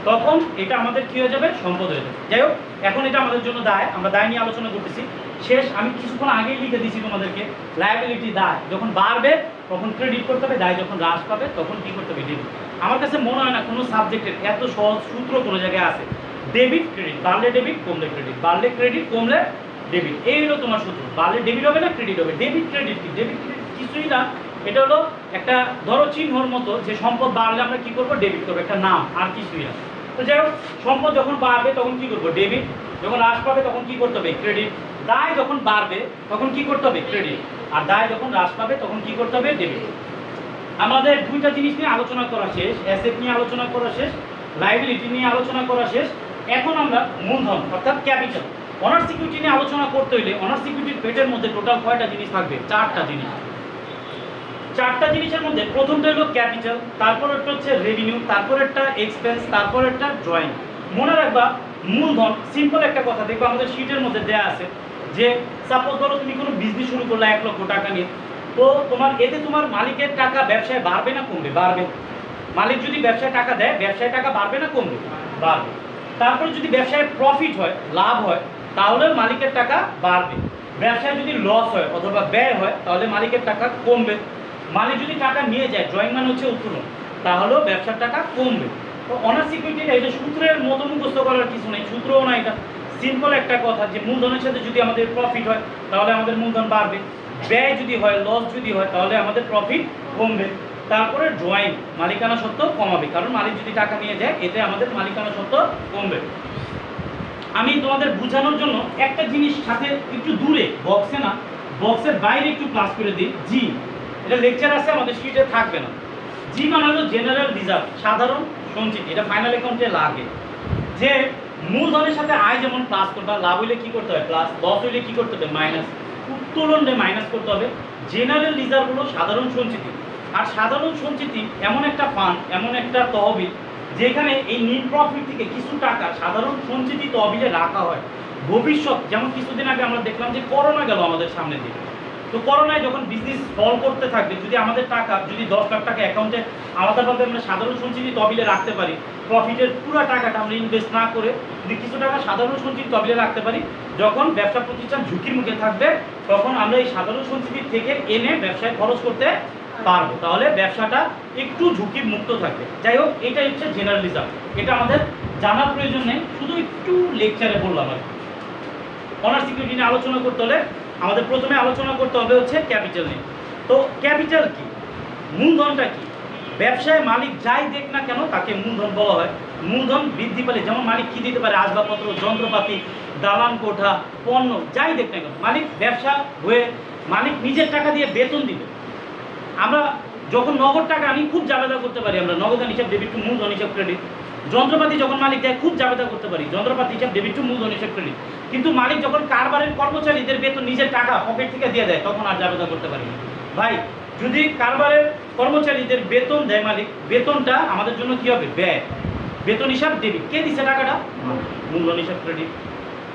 তখন এটা আমাদের কী হয়ে যাবে? সম্পদ হয়ে যাবে। যাই হোক, এখন এটা আমাদের জন্য দায়, আমরা দায় নিয়ে আলোচনা করতেছি। শেষ, আমি কিছুক্ষণ আগেই লিখে দিয়েছি তোমাদেরকে, লায়াবিলিটি দায় যখন বাড়বে তখন ক্রেডিট করতে হবে, দায় যখন হ্রাস পাবে তখন কী করতে হবে? ডেবিট। আমার কাছে মনে হয় না কোনো সাবজেক্টের এত সহজ সূত্র কোনো জায়গায় আছে। ডেবিট ক্রেডিট, বাড়লে ডেবিট, কমলে ক্রেডিট, বাড়লে ক্রেডিট, কমলে ডেবিট, এই হলো তোমার সূত্র। বাড়লে ডেবিট হবে না ক্রেডিট হবে। ডেবিট ক্রেডিট কি? ডেবিট ক্রেডিট কিছুই না, এটা হলো একটা ধরো চিহ্নর মতো, যে সম্পদ বাড়লে আমরা কী করবো? ডেবিট করবো, একটা নাম, আর কিছুই না। তো যাই হোক, সম্পদ যখন বাড়বে তখন কী করবো? ডেবিট। যখন হ্রাস পাবে তখন কী করতে হবে? ক্রেডিট। দায় যখন বাড়বে তখন কী করতে হবে? ক্রেডিট। আর দায় যখন হ্রাস পাবে তখন কী করতে হবে? ডেবিট। আমাদের দুইটা জিনিস নিয়ে আলোচনা করা শেষ, অ্যাসেট নিয়ে আলোচনা করা শেষ, লাইবিলিটি নিয়ে আলোচনা করা শেষ। এখন আমরা মূলধন অর্থাৎ ক্যাপিটাল, অনার্স ইকুইটি নিয়ে আলোচনা করতে হইলে অনার্স ইকুইটির পেটের মধ্যে টোটাল কয়টা জিনিস থাকবে? 4টা জিনিস। 4টা জিনিসের মধ্যে প্রথমটা হলো ক্যাপিটাল, তারপর একটা হচ্ছে রেভিনিউ, তারপর একটা এক্সপেন্স, তারপর একটা ড্রয়িং। মনে রাখবা মূলধন, সিম্পল একটা কথা দেখবা আমাদের শিটের মধ্যে দেয়া আছে, যে সাপোজ ধরো তুমি কোনো বিজনেস শুরু করলে 1 লক্ষ টাকা নিয়ে, তো এতে তোমার মালিকের টাকা ব্যবসায় বাড়বে না কমবে? বাড়বে। মালিক যদি ব্যবসায় টাকা দেয়, ব্যবসায় টাকা বাড়বে না কমবে? বাড়বে। তারপরে যদি ব্যবসায় প্রফিট হয়, লাভ হয়, তাহলে মালিকের টাকা বাড়বে। ব্যবসায় যদি লস হয় অথবা ব্যয় হয় তাহলে মালিকের টাকা কমবে। মালিক যদি টাকা নিয়ে যায়, ড্রয়িং মানে হচ্ছে উত্তোলন, তাহলেও ব্যবসার টাকা কমবে। তো অনার্স ইকুইটিটা এটা সূত্রের মতো মুখস্থ করার কিছু নেই, সূত্রও না, এটা সিম্পল একটা কথা, যে মূলধনের সাথে যদি আমাদের প্রফিট হয় তাহলে আমাদের মূলধন বাড়বে, ব্যয় যদি হয়, লস যদি হয় তাহলে আমাদের প্রফিট কমবে। তারপরে ড্রয়িং, মালিকানা সত্ত্ব কমাবে, কারণ মালিক যদি টাকা নিয়ে যায় এতে আমাদের মালিকানা সত্ত্ব কমবে। আমি তোমাদের বোঝানোর জন্য একটা জিনিস সাথে একটু দূরে, বক্সে না, বক্সের বাইরে একটু ক্লাস করে দিই। জি, এটা লেকচার আছে, আমাদের শিটে থাকবে না। জি মানে হলো জেনারেল রিজার্ভ, সাধারণ সঞ্চিতি। এটা ফাইনাল অ্যাকাউন্টে লাগে, যে মূলধনের সাথে আয় যেমন প্লাস করবা, লাভ হইলে কি করতে হয়? প্লাস, লস হইলে কি করতে হবে? মাইনাস। খুব উত্তোলনে মাইনাস করতে হবে জেনারেল রিজার্ভ হলো সাধারণ সঞ্চিতি। আর সাধারণ সঞ্চিতি এমন একটা ফান্ড, এমন একটা তহবিল যেখানে এই নিট প্রফিট থেকে কিছু টাকা সাধারণ সঞ্চিতি তহবিলে রাখা হয় ভবিষ্যৎ। যেমন কিছুদিন আগে আমরা দেখলাম যে করোনা গেল আমাদের সামনে দিয়ে, তো করোনায় যখন বিজনেস ফল করতে থাকবে, যদি আমাদের টাকা যদি 10 লাখ টাকা অ্যাকাউন্টে আলাদাভাবে আমরা সাধারণ সঞ্চিতি তহবিলে রাখতে পারি, প্রফিটের পুরো টাকাটা আমরা ইনভেস্ট না করে যদি কিছু টাকা সাধারণ সঞ্চিতি তহবিলে রাখতে পারি, যখন ব্যবসা প্রতিষ্ঠান ঝুঁকির মুখে থাকবে তখন আমরা এই সাধারণ সঞ্চিতি থেকে এনে ব্যবসায় খরচ করতে পারবো, তাহলে ব্যবসাটা একটু ঝুঁকি মুক্ত থাকবে। যাই হোক, এটাই হচ্ছে জেনারেল রিজার্ভ, এটা আমাদের জানার প্রয়োজন নেই, শুধু একটু লেকচারে বললাম আর কি। অনার সিকিউরিটি নিয়ে আলোচনা করতে হলে আমাদের প্রথমে আলোচনা করতে হবে হচ্ছে ক্যাপিটাল নিয়ে। তো ক্যাপিটাল কি, মূলধনটা কি? ব্যবসায় মালিক যাই দেখ না কেন তাকে মূলধন বলা হয়। মূলধন বৃদ্ধি পেলে যেমন মালিক কি দিতে পারে, আসবাবপত্র, যন্ত্রপাতি, দালান কোঠা, পণ্য, যাই দেখ না কেন, মালিক ব্যবসা হয়ে মালিক নিজের টাকা দিয়ে বেতন দিবে। আমরা যখন নগদ টাকা আনি খুব জাবেদা করতে পারি, আমরা নগদান হিসাব ডেবিট টু মূলধন হিসাব ক্রেডিট। যন্ত্রপাতি যখন মালিক দেয় খুব জাবেদা করতে পারি, যন্ত্রপাতি হিসাব ডেবিট টু মূলধন হিসাব ক্রেডিট। কিন্তু মালিক যখন কারবারের কর্মচারীদের বেতন নিজের টাকা পকেট থেকে দিয়ে দেয় তখন আর জাবেদা করতে পারি না। ভাই, যদি কারবারের কর্মচারীদের বেতন দেয় মালিক, বেতনটা আমাদের জন্য কি হবে? ব্যয়। বেতন হিসাব ডেবিট, কে দিচ্ছে টাকাটা? মূলধন হিসাব ক্রেডিট।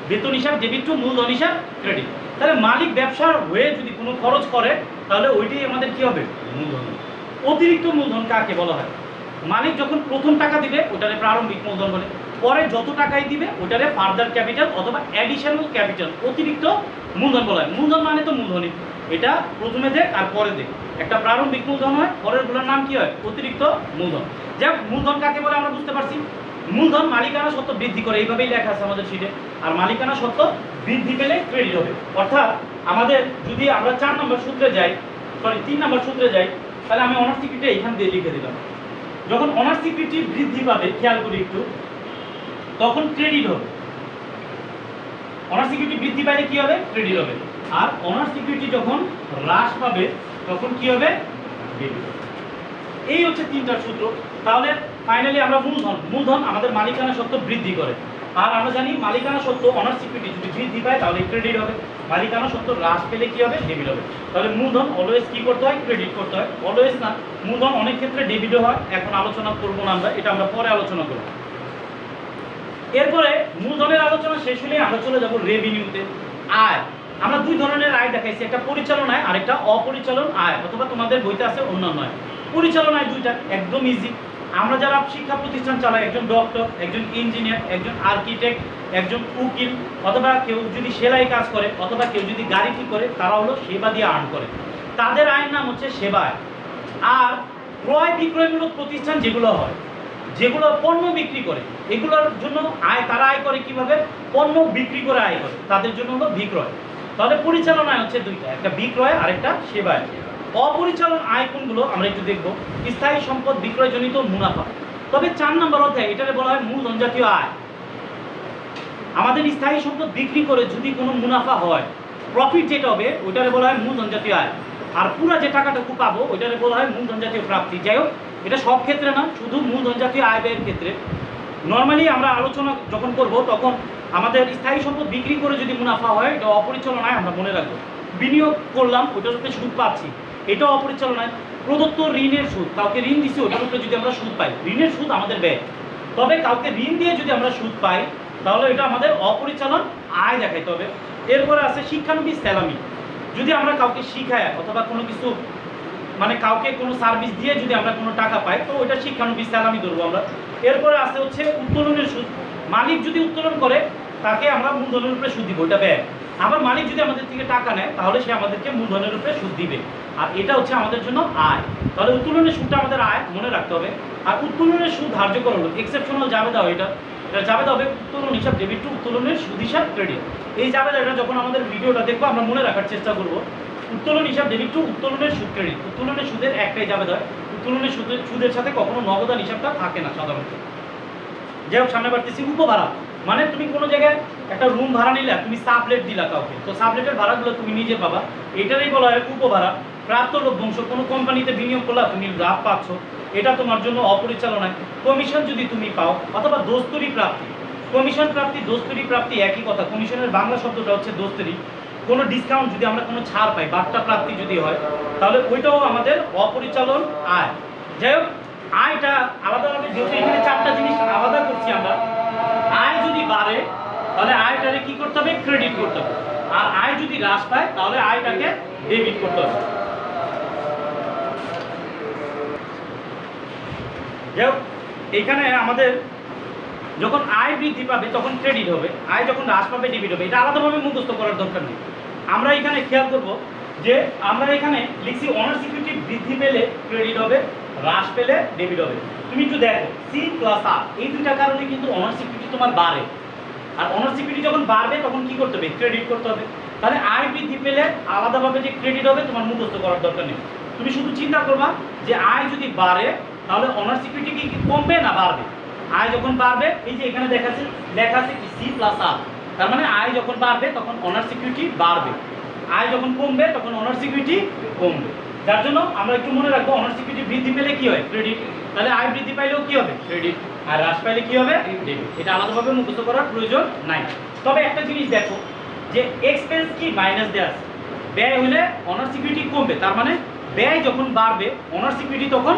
বেতন হিসাব ডেবিট টু মূলধন হিসাব ক্রেডিট। তাহলে মালিক ব্যবসার হয়ে যদি কোনো খরচ করে তাহলে ওইটাই আমাদের কি হবে? মূলধন। অতিরিক্ত মূলধন কাকে বলা হয়? মালিক যখন প্রথম টাকা দিবে ওটারে প্রারম্ভিক মূলধন বলে, পরে যত টাকাই দিবে ওটারে ফার্দার ক্যাপিটাল অথবা অ্যাডিশনাল ক্যাপিটাল, অতিরিক্ত মূলধন বলা হয়। মূলধন মানে তো মূলধনই, এটা প্রথমে দেখ আর পরে দেখ। একটা প্রারম্ভিক মূলধন হয়, পরেরগুলোর নাম কি হয়? অতিরিক্ত মূলধন। যাক, মূলধন কাকে বলে আমরা বুঝতে পারছি। মূলধন মালিকানা সত্ত্ব বৃদ্ধি করে, এইভাবেই লেখা আছে আমাদের শিটে। আর মালিকানা সত্ত্ব বৃদ্ধি পেলে ক্রেডিট হবে। অর্থাৎ আমাদের যদি আমরা 4 নম্বর সূত্রে যাই, 3 নম্বর সূত্রে যাই, তাহলে আমি অনার সিকিউরিটি এখান দিয়ে লিখে দিলাম। যখন অনার সিকিউরিটি বৃদ্ধি পাবে, খেয়াল করি একটু, তখন ক্রেডিট হবে। অনার সিকিউরিটি বৃদ্ধি পাইলে কি হবে? ক্রেডিট হবে। আর অনার সিকিউরিটি যখন হ্রাস পাবে তখন কি হবে? ডেবিট। এই হচ্ছে 3টা সূত্র। তাহলে ফাইনালি আমরা মূলধন আমাদের মালিকানা সত্ত্ব বৃদ্ধি করে। আর আমরা জানি মালিকানা সত্ত্ব অনার সিকিউরিটি যদি বৃদ্ধি পায় তাহলে ক্রেডিট হবে, মালিকানা সত্ত্ব হ্রাস পেলে কি হবে? ডেবিট হবে। তাহলে মূলধন অলওয়েজ কি করতে হয়? ক্রেডিট করতে হয়। অলওয়েজ না, মূলধন অনেক ক্ষেত্রে ডেবিটও হয়। এখন আলোচনা করবো না আমরা, এটা আমরা পরে আলোচনা করব। এরপরে মূলধনের আলোচনা শেষ হলে আমরা চলে যাব রেভিনিউতে। আয়, আমরা 2 ধরনের আয় দেখাইছি, একটা পরিচালন আয় আর একটা অপরিচালন আয়, অথবা তোমাদের বইতে আছে অন্যান্য আয়। পরিচালন আয় 2টা, একদম ইজি। আমরা যারা শিক্ষা প্রতিষ্ঠান চালাই, একজন ডক্টর, একজন ইঞ্জিনিয়ার, একজন আর্কিটেক্ট, একজন উকিল, অথবা কেউ যদি সেলাই কাজ করে, অথবা কেউ যদি গাড়ি ঠিক করে, তারা হলো সেবা দিয়ে আর্ন করে, তাদের আয়ের নাম হচ্ছে সেবা আয়। আর ক্রয় বিক্রয়মূলক প্রতিষ্ঠান যেগুলো হয়, যেগুলো পণ্য বিক্রি করে, এগুলোর জন্য আয় তারা আয় করে কিভাবে? পণ্য বিক্রি করে আয় করে, তাদের জন্য হলো বিক্রয়। তাহলে পরিচালন আয় হচ্ছে 2টা, একটা বিক্রয় আর একটা সেবা আয়। অপরিচালন আয় কোনগুলো আমরা একটু দেখব। স্থায়ী সম্পদ বিক্রয়জনিত মুনাফা। তবে 4 নম্বর অধ্যায় এটারে বলা হয় মূলধন জাতীয় আয়। আমাদের স্থায়ী সম্পদ বিক্রি করে যদি কোনো মুনাফা হয়, প্রফিট যেটা হবে ওইটারে বলা হয় মূলধন জাতীয় আয়। আর পুরো যে টাকাটুকু পাবো ওইটারে বলা হয় মূলধন জাতীয় প্রাপ্তি। যাই হোক, এটা সব ক্ষেত্রে না, শুধু মূলধন জাতীয় আয় ব্যয়ের ক্ষেত্রে। নর্মালি আমরা আলোচনা যখন করব তখন আমাদের স্থায়ী সম্পদ বিক্রি করে যদি মুনাফা হয় এটা অপরিচালন আয়, আমরা মনে রাখবো। বিনিয়োগ করলাম, ওইটার উপরে সুদ পাচ্ছি, এটা অপরিচালন আয়। প্রদত্ত ঋণের সুদ, কাউকে ঋণ দিচ্ছি, ওটার উপরে যদি আমরা সুদ পাই, ঋণের সুদ আমাদের ব্যয়। তবে কাউকে ঋণ দিয়ে যদি আমরা সুদ পাই তাহলে এটা আমাদের অপরিচালন আয় দেখাইতে হবে। এরপরে আছে শিক্ষানবিশ স্যালামি। যদি আমরা কাউকে শিখায় অথবা কোনো কিছু মানে কাউকে কোনো সার্ভিস দিয়ে যদি আমরা কোনো টাকা পাই তো ওইটা শিক্ষানবিশ স্যালামি ধরবো আমরা। এরপরে আছে হচ্ছে উত্তোলনের সুদ। মালিক যদি উত্তোলন করে তাকে আমরা মূলধনের উপরে সুদ দিব, ওইটা ব্যয়। আবার মালিক যদি আমাদের থেকে টাকা নেয় তাহলে সে আমাদেরকে মূলধনের উপরে সুদ দিবে, আর এটা হচ্ছে আমাদের জন্য আয়। তাহলে উত্তোলনের সুদটা আমাদের আয়, মনে রাখতে হবে। আর উত্তোলনের সুদ ধার্য করা হলো এক্সেপশনাল জাবেদা, এটা জাবেদা হবে উত্তোলন হিসাব ডেবিট টু উত্তোলনের সুদ হিসাব ক্রেডিট। এই জাবেদাটা যখন আমাদের ভিডিওটা দেখবো আমরা মনে রাখার চেষ্টা করব। উত্তোলন হিসাব ডেবিট টু উত্তোলনের সুদ ক্রেডিট। উত্তোলনের সুদের একটাই জাবেদা হয়, উত্তোলনের সুদের সাথে কখনো নগদান হিসাবটা থাকে না সাধারণত। যাই হোক, সামনে বাড়তেছি উপভাড়া। মানে তুমি কোনো জায়গায় একটা রুম ভাড়া নিলে, তুমি সাবলেট দিলা কাউকে, তো সাবলেটের ভাড়াগুলো তুমি নিজে পাবা, এটারই বলা হয় উপভাড়া। প্রাপ্ত লভ্যাংশ, কোনো কোম্পানিতে বিনিয়োগ করলা, তুমি লাভ পাচ্ছ, এটা তোমার জন্য অপরিচালনায়। কমিশন যদি তুমি পাও, অথবা দোস্তরি প্রাপ্তি। কমিশন প্রাপ্তি, দোস্তরি প্রাপ্তি একই কথা। কমিশনের বাংলা শব্দটা হচ্ছে দোস্তরি। কোনো ডিসকাউন্ট যদি আমরা কোনো ছাড় পাই, বার্তা প্রাপ্তি যদি হয়, তাহলে ওইটাও আমাদের অপরিচালন আয়। যাই হোক, আয়টা আলাদাভাবে যেহেতু এখানে চারটা জিনিস আলাদা করছি আমরা, আয় যদি বাড়ে তাহলে আয়টাকে কি করতে হবে? ক্রেডিট করতে হবে। আর আয় যদি হ্রাস পায় তাহলে আয়টাকে ডেবিট করতে হবে। যাই হোক, এখানে আমাদের যখন আয় বৃদ্ধি পাবে তখন ক্রেডিট হবে, আয় যখন হ্রাস পাবে ডেবিট হবে। এটা আলাদাভাবে মুখস্থ করার দরকার নেই। আমরা এখানে খেয়াল করব যে আমরা এখানে লিখছি অনার্স ইকুইটি বৃদ্ধি পেলে ক্রেডিট হবে, হ্রাস পেলে ডেবিট হবে। তুমি একটু দেখো সি প্লাস আর, এই দুইটা কারণে কিন্তু অনার্স ইকুইটি তোমার বাড়ে। আর অনার্স ইকুইটি যখন বাড়বে তখন কি করতে হবে? ক্রেডিট করতে হবে। তাহলে আয় বৃদ্ধি পেলে আলাদাভাবে যে ক্রেডিট হবে তোমার মুখস্থ করার দরকার নেই। তুমি শুধু চিন্তা করবা যে আয় যদি বাড়ে তাহলে অনার্স ইকুইটি কি কমবে না বাড়বে? আয় যখন বাড়বে, এই যে এখানে লেখা আছে কি সি প্লাস আর, তার মানে আয় যখন বাড়বে তখন অনার্স ইকুইটি বাড়বে, আয় যখন কমবে তখন অনার্স ইকুইটি কমবে। যার জন্য আমরা একটু মনে রাখবো অনার্স ইকুইটি বৃদ্ধি পেলে কি হয়? ক্রেডিট। তাহলে আয় বৃদ্ধি পাইলেও কি হবে? ক্রেডিট। আর হ্রাস পাইলে কি হবে? ডেবিট। এটা আলাদাভাবে মুখস্থ করার প্রয়োজন নাই। তবে একটা জিনিস দেখো যে এক্সপেন্স কি মাইনাস দেওয়া আছে, ব্যয় হলে অনার্স ইকুইটি কমবে, তার মানে ব্যয় যখন বাড়বে অনার্স ইকুইটি তখন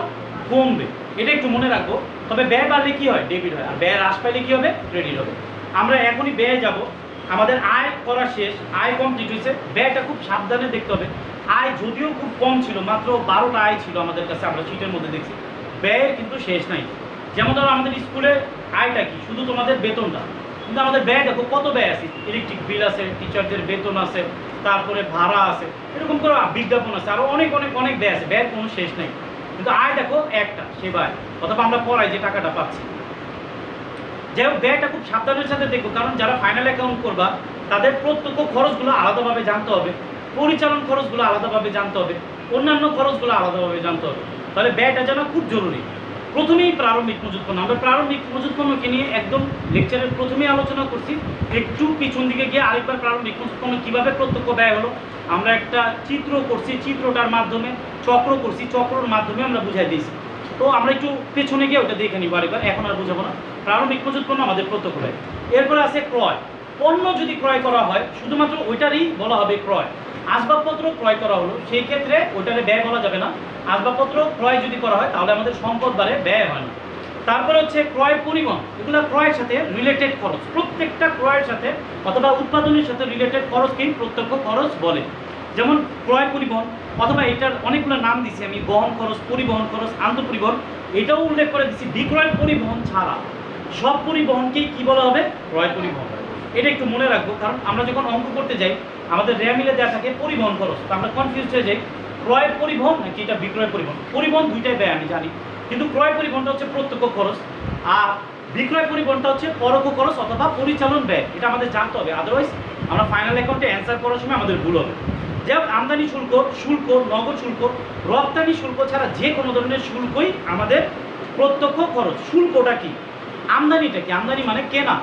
কমবে, এটা একটু মনে রাখবো। তবে ব্যয় বাড়লে কি হয়? ডেবিট হয়। আর ব্যয় হ্রাস পাইলে কি হবে? ক্রেডিট হবে। আমরা এখনই ব্যয় যাব, আমাদের আয় করা শেষ, আয় কমপ্লিট হয়েছে, ব্যয়টা খুব সাবধানে দেখতে হবে। আয় যদিও খুব কম ছিল, মাত্র 12টা আয় ছিল আমাদের কাছে, আমরা শীটের মধ্যে দেখছি, ব্যয়ের কিন্তু শেষ নাই। যেমন ধরো আমাদের স্কুলে আয়টা কি? শুধু তোমাদের বেতনটা, কিন্তু আমাদের ব্যয় দেখো কত ব্যয় আছে, ইলেকট্রিক বিল আছে, টিচারদের বেতন আছে, তারপরে ভাড়া আছে, এরকম করে বিজ্ঞাপন আছে, আরও অনেক অনেক অনেক ব্যয় আছে, ব্যয়ের কোনো শেষ নেই। কিন্তু আয় দেখো একটা সেবায়, অথবা আমরা পড়াই যে টাকাটা পাচ্ছি। যাই হোক, ব্যয়টা খুব সাবধানের সাথে দেখবো, কারণ যারা ফাইনাল অ্যাকাউন্ট করবা তাদের প্রত্যক্ষ খরচগুলো আলাদাভাবে জানতে হবে, পরিচালন খরচগুলো আলাদাভাবে জানতে হবে, অন্যান্য খরচগুলো আলাদাভাবে জানতে হবে। তাহলে ব্যয়টা জানা খুব জরুরি। প্রথমেই প্রারম্ভিক মজুত পণ্য, আমরা প্রারম্ভিক মজুত পণ্যকে নিয়ে একদম লেকচারের প্রথমেই আলোচনা করছি। একটু পিছন দিকে গিয়ে আরেকবার প্রারম্ভিক মজুত পণ্য কীভাবে প্রত্যক্ষ ব্যয় হলো আমরা একটা চিত্র করছি, চিত্রটার মাধ্যমে চক্র করছি, চক্রর মাধ্যমে আমরা বুঝাই দিয়েছি। তো আমরা একটু পেছনে গিয়ে ওটা দেখে নিব আরেকবার, এখন আর বুঝাবো না। প্রারম্ভিক মজুত পণ্য আমাদের প্রত্যক্ষ ব্যয়। এরপরে আছে ক্রয়। পণ্য যদি ক্রয় করা হয় শুধুমাত্র ওইটারই বলা হবে ক্রয়। আসবাবপত্র ক্রয় করা হলো, সেই ক্ষেত্রে ওইটারে ব্যয় বলা যাবে না। আসবাবপত্র ক্রয় যদি করা হয় তাহলে আমাদের সম্পদ বাড়ে, ব্যয় হয় না। তারপরে হচ্ছে ক্রয় পরিবহন, এগুলো ক্রয়ের সাথে রিলেটেড খরচ। প্রত্যেকটা ক্রয়ের সাথে অথবা উৎপাদনের সাথে রিলেটেড খরচকেই প্রত্যক্ষ খরচ বলে। যেমন ক্রয় পরিবহন, অথবা এটার অনেকগুলো নাম দিছি আমি, বহন খরচ, পরিবহন খরচ, আন্তঃপরিবহন, এটাও উল্লেখ করে দিচ্ছি। বিক্রয় পরিবহন ছাড়া সব পরিবহনকেই কী বলা হবে? ক্রয় পরিবহন। এটা একটু মনে রাখবো, কারণ আমরা যখন অঙ্ক করতে যাই আমাদের র্যামিলে দেওয়া থাকে পরিবহন খরচ, তো আমরা কনফিউজ হয়ে যাই ক্রয় পরিবহন নাকি এটা বিক্রয় পরিবহন। পরিবহন দুইটাই ব্যয় আমি জানি, কিন্তু ক্রয় পরিবহনটা হচ্ছে প্রত্যক্ষ খরচ, আর বিক্রয় পরিবহনটা হচ্ছে পরোক্ষ খরচ অথবা পরিচালন ব্যয়। এটা আমাদের জানতে হবে, আদারওয়াইজ আমরা ফাইনাল অ্যাকাউন্টে অ্যান্সার করার সময় আমাদের ভুল হবে। যেমন আমদানি শুল্ক, শুল্ক, নগদ শুল্ক, রপ্তানি শুল্ক ছাড়া যে কোনো ধরনের শুল্কই আমাদের প্রত্যক্ষ খরচ। শুল্কটা কি? আমদানিটা কি? আমদানি মানে কেনা,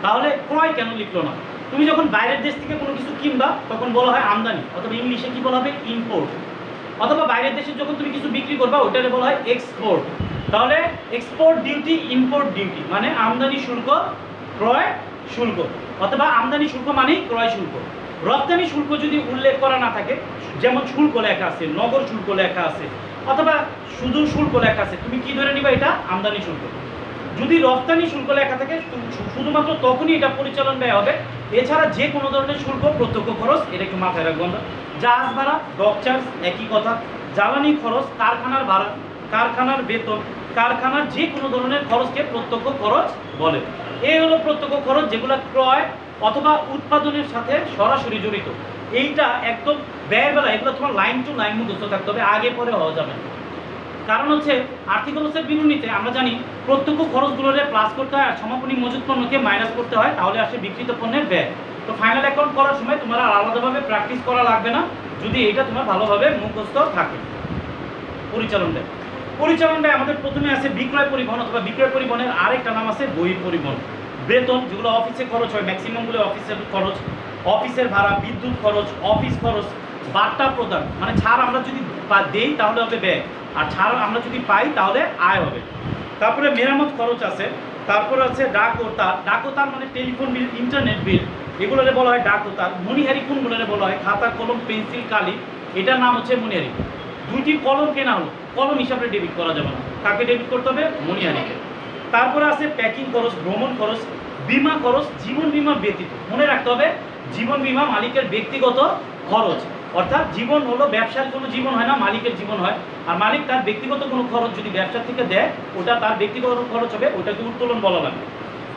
তাহলে ক্রয় কেন লিখলো না? তুমি যখন বাইরের দেশ থেকে কোনো কিছু কিনবা তখন বলা হয় আমদানি, অথবা ইংলিশে কি বলা হবে? ইম্পোর্ট। অথবা বাইরের দেশে যখন তুমি কিছু বিক্রি করবা ওইটারে বলা হয় এক্সপোর্ট। তাহলে এক্সপোর্ট ডিউটি, ইম্পোর্ট ডিউটি মানে আমদানি শুল্ক, ক্রয় শুল্ক, অথবা আমদানি শুল্ক মানেই ক্রয় শুল্ক। রপ্তানি শুল্ক যদি উল্লেখ করা না থাকে, যেমন শুল্ক লেখা আছে, নগর শুল্ক লেখা আছে, অথবা শুধু শুল্ক লেখা আছে, তুমি কি ধরে নিবা? এটা আমদানি শুল্ক। যদি রপ্তানি শুল্ক লেখা থাকে শুধুমাত্র তখনই এটা পরিচালন ব্যয় হবে, এছাড়া যে কোনো ধরনের শুল্ক প্রত্যক্ষ খরচ, এটা একটু মাথায় রাখবো আমরা। জাহাজ ভাড়া, ডক চার্জ একই কথা, জ্বালানি খরচ, কারখানার ভাড়া, কারখানার বেতন, কারখানার যে কোনো ধরনের খরচকে প্রত্যক্ষ খরচ বলে। এই হলো প্রত্যক্ষ খরচ, যেগুলো ক্রয় অথবা উৎপাদনের সাথে সরাসরি জড়িত। এইটা একদম ব্যয়ের বেলা এগুলো তোমার লাইন টু লাইন মুখস্থ থাকতে হবে, আগে পরে হওয়া যাবে না। কারণ হচ্ছে আর্থিক অবস্থার বিবরণীতে আমরা জানি প্রত্যক্ষ খরচগুলোরে প্লাস করতে হয় আর সমাপনী মজুত পণ্যকে মাইনাস করতে হয়, তাহলে আসে বিক্রিত পণ্যের ব্যয়। তো ফাইনাল অ্যাকাউন্ট করার সময় তোমার আলাদাভাবে প্র্যাকটিস করা লাগবে না যদি এটা তোমার ভালোভাবে মুখস্থ থাকে। পরিচালন ব্যয়, পরিচালন ব্যয় আমাদের প্রথমে আছে বিক্রয় পরিবহন, অথবা বিক্রয় পরিবহনের আরেকটা নাম আছে বহিঃ পরিবহন। বেতন যেগুলো অফিসে খরচ হয়, ম্যাক্সিমামগুলো অফিসের খরচ, অফিসের ভাড়া, বিদ্যুৎ খরচ, অফিস খরচ, বার্তা প্রদান মানে ছাড় আমরা যদি দেই তাহলে হবে ব্যয়, আর ছাড় আমরা যদি পাই তাহলে আয় হবে। তারপরে মেরামত খরচ আছে, তারপরে আছে ডাক ও তার। ডাক ও তার মানে টেলিফোন বিল, ইন্টারনেট বিল, এগুলোরে বলা হয় ডাক উতার। মণিহারি কোনগুলোরে বলা হয়? খাতা, কলম, পেন্সিল, কালি, এটার নাম হচ্ছে মণিহারি। দুইটি কলম কেনা হলো, কলম হিসাবে ডেবিট করা যাবে না, কাকে ডেবিট করতে হবে? মণিহারিকে। তারপরে আছে প্যাকিং খরচ, ভ্রমণ খরচ, বিমা খরচ, জীবন বিমা ব্যতীত। মনে রাখতে হবে জীবন বিমা মালিকের ব্যক্তিগত খরচ, অর্থাৎ জীবন হলো ব্যবসার কোনো জীবন হয় না, মালিকের জীবন হয়। আর মালিক তার ব্যক্তিগত কোনো খরচ যদি ব্যবসা থেকে দেয়, ওটা তার ব্যক্তিগত খরচ হবে, ওটাকে উত্তোলন বলা লাগে।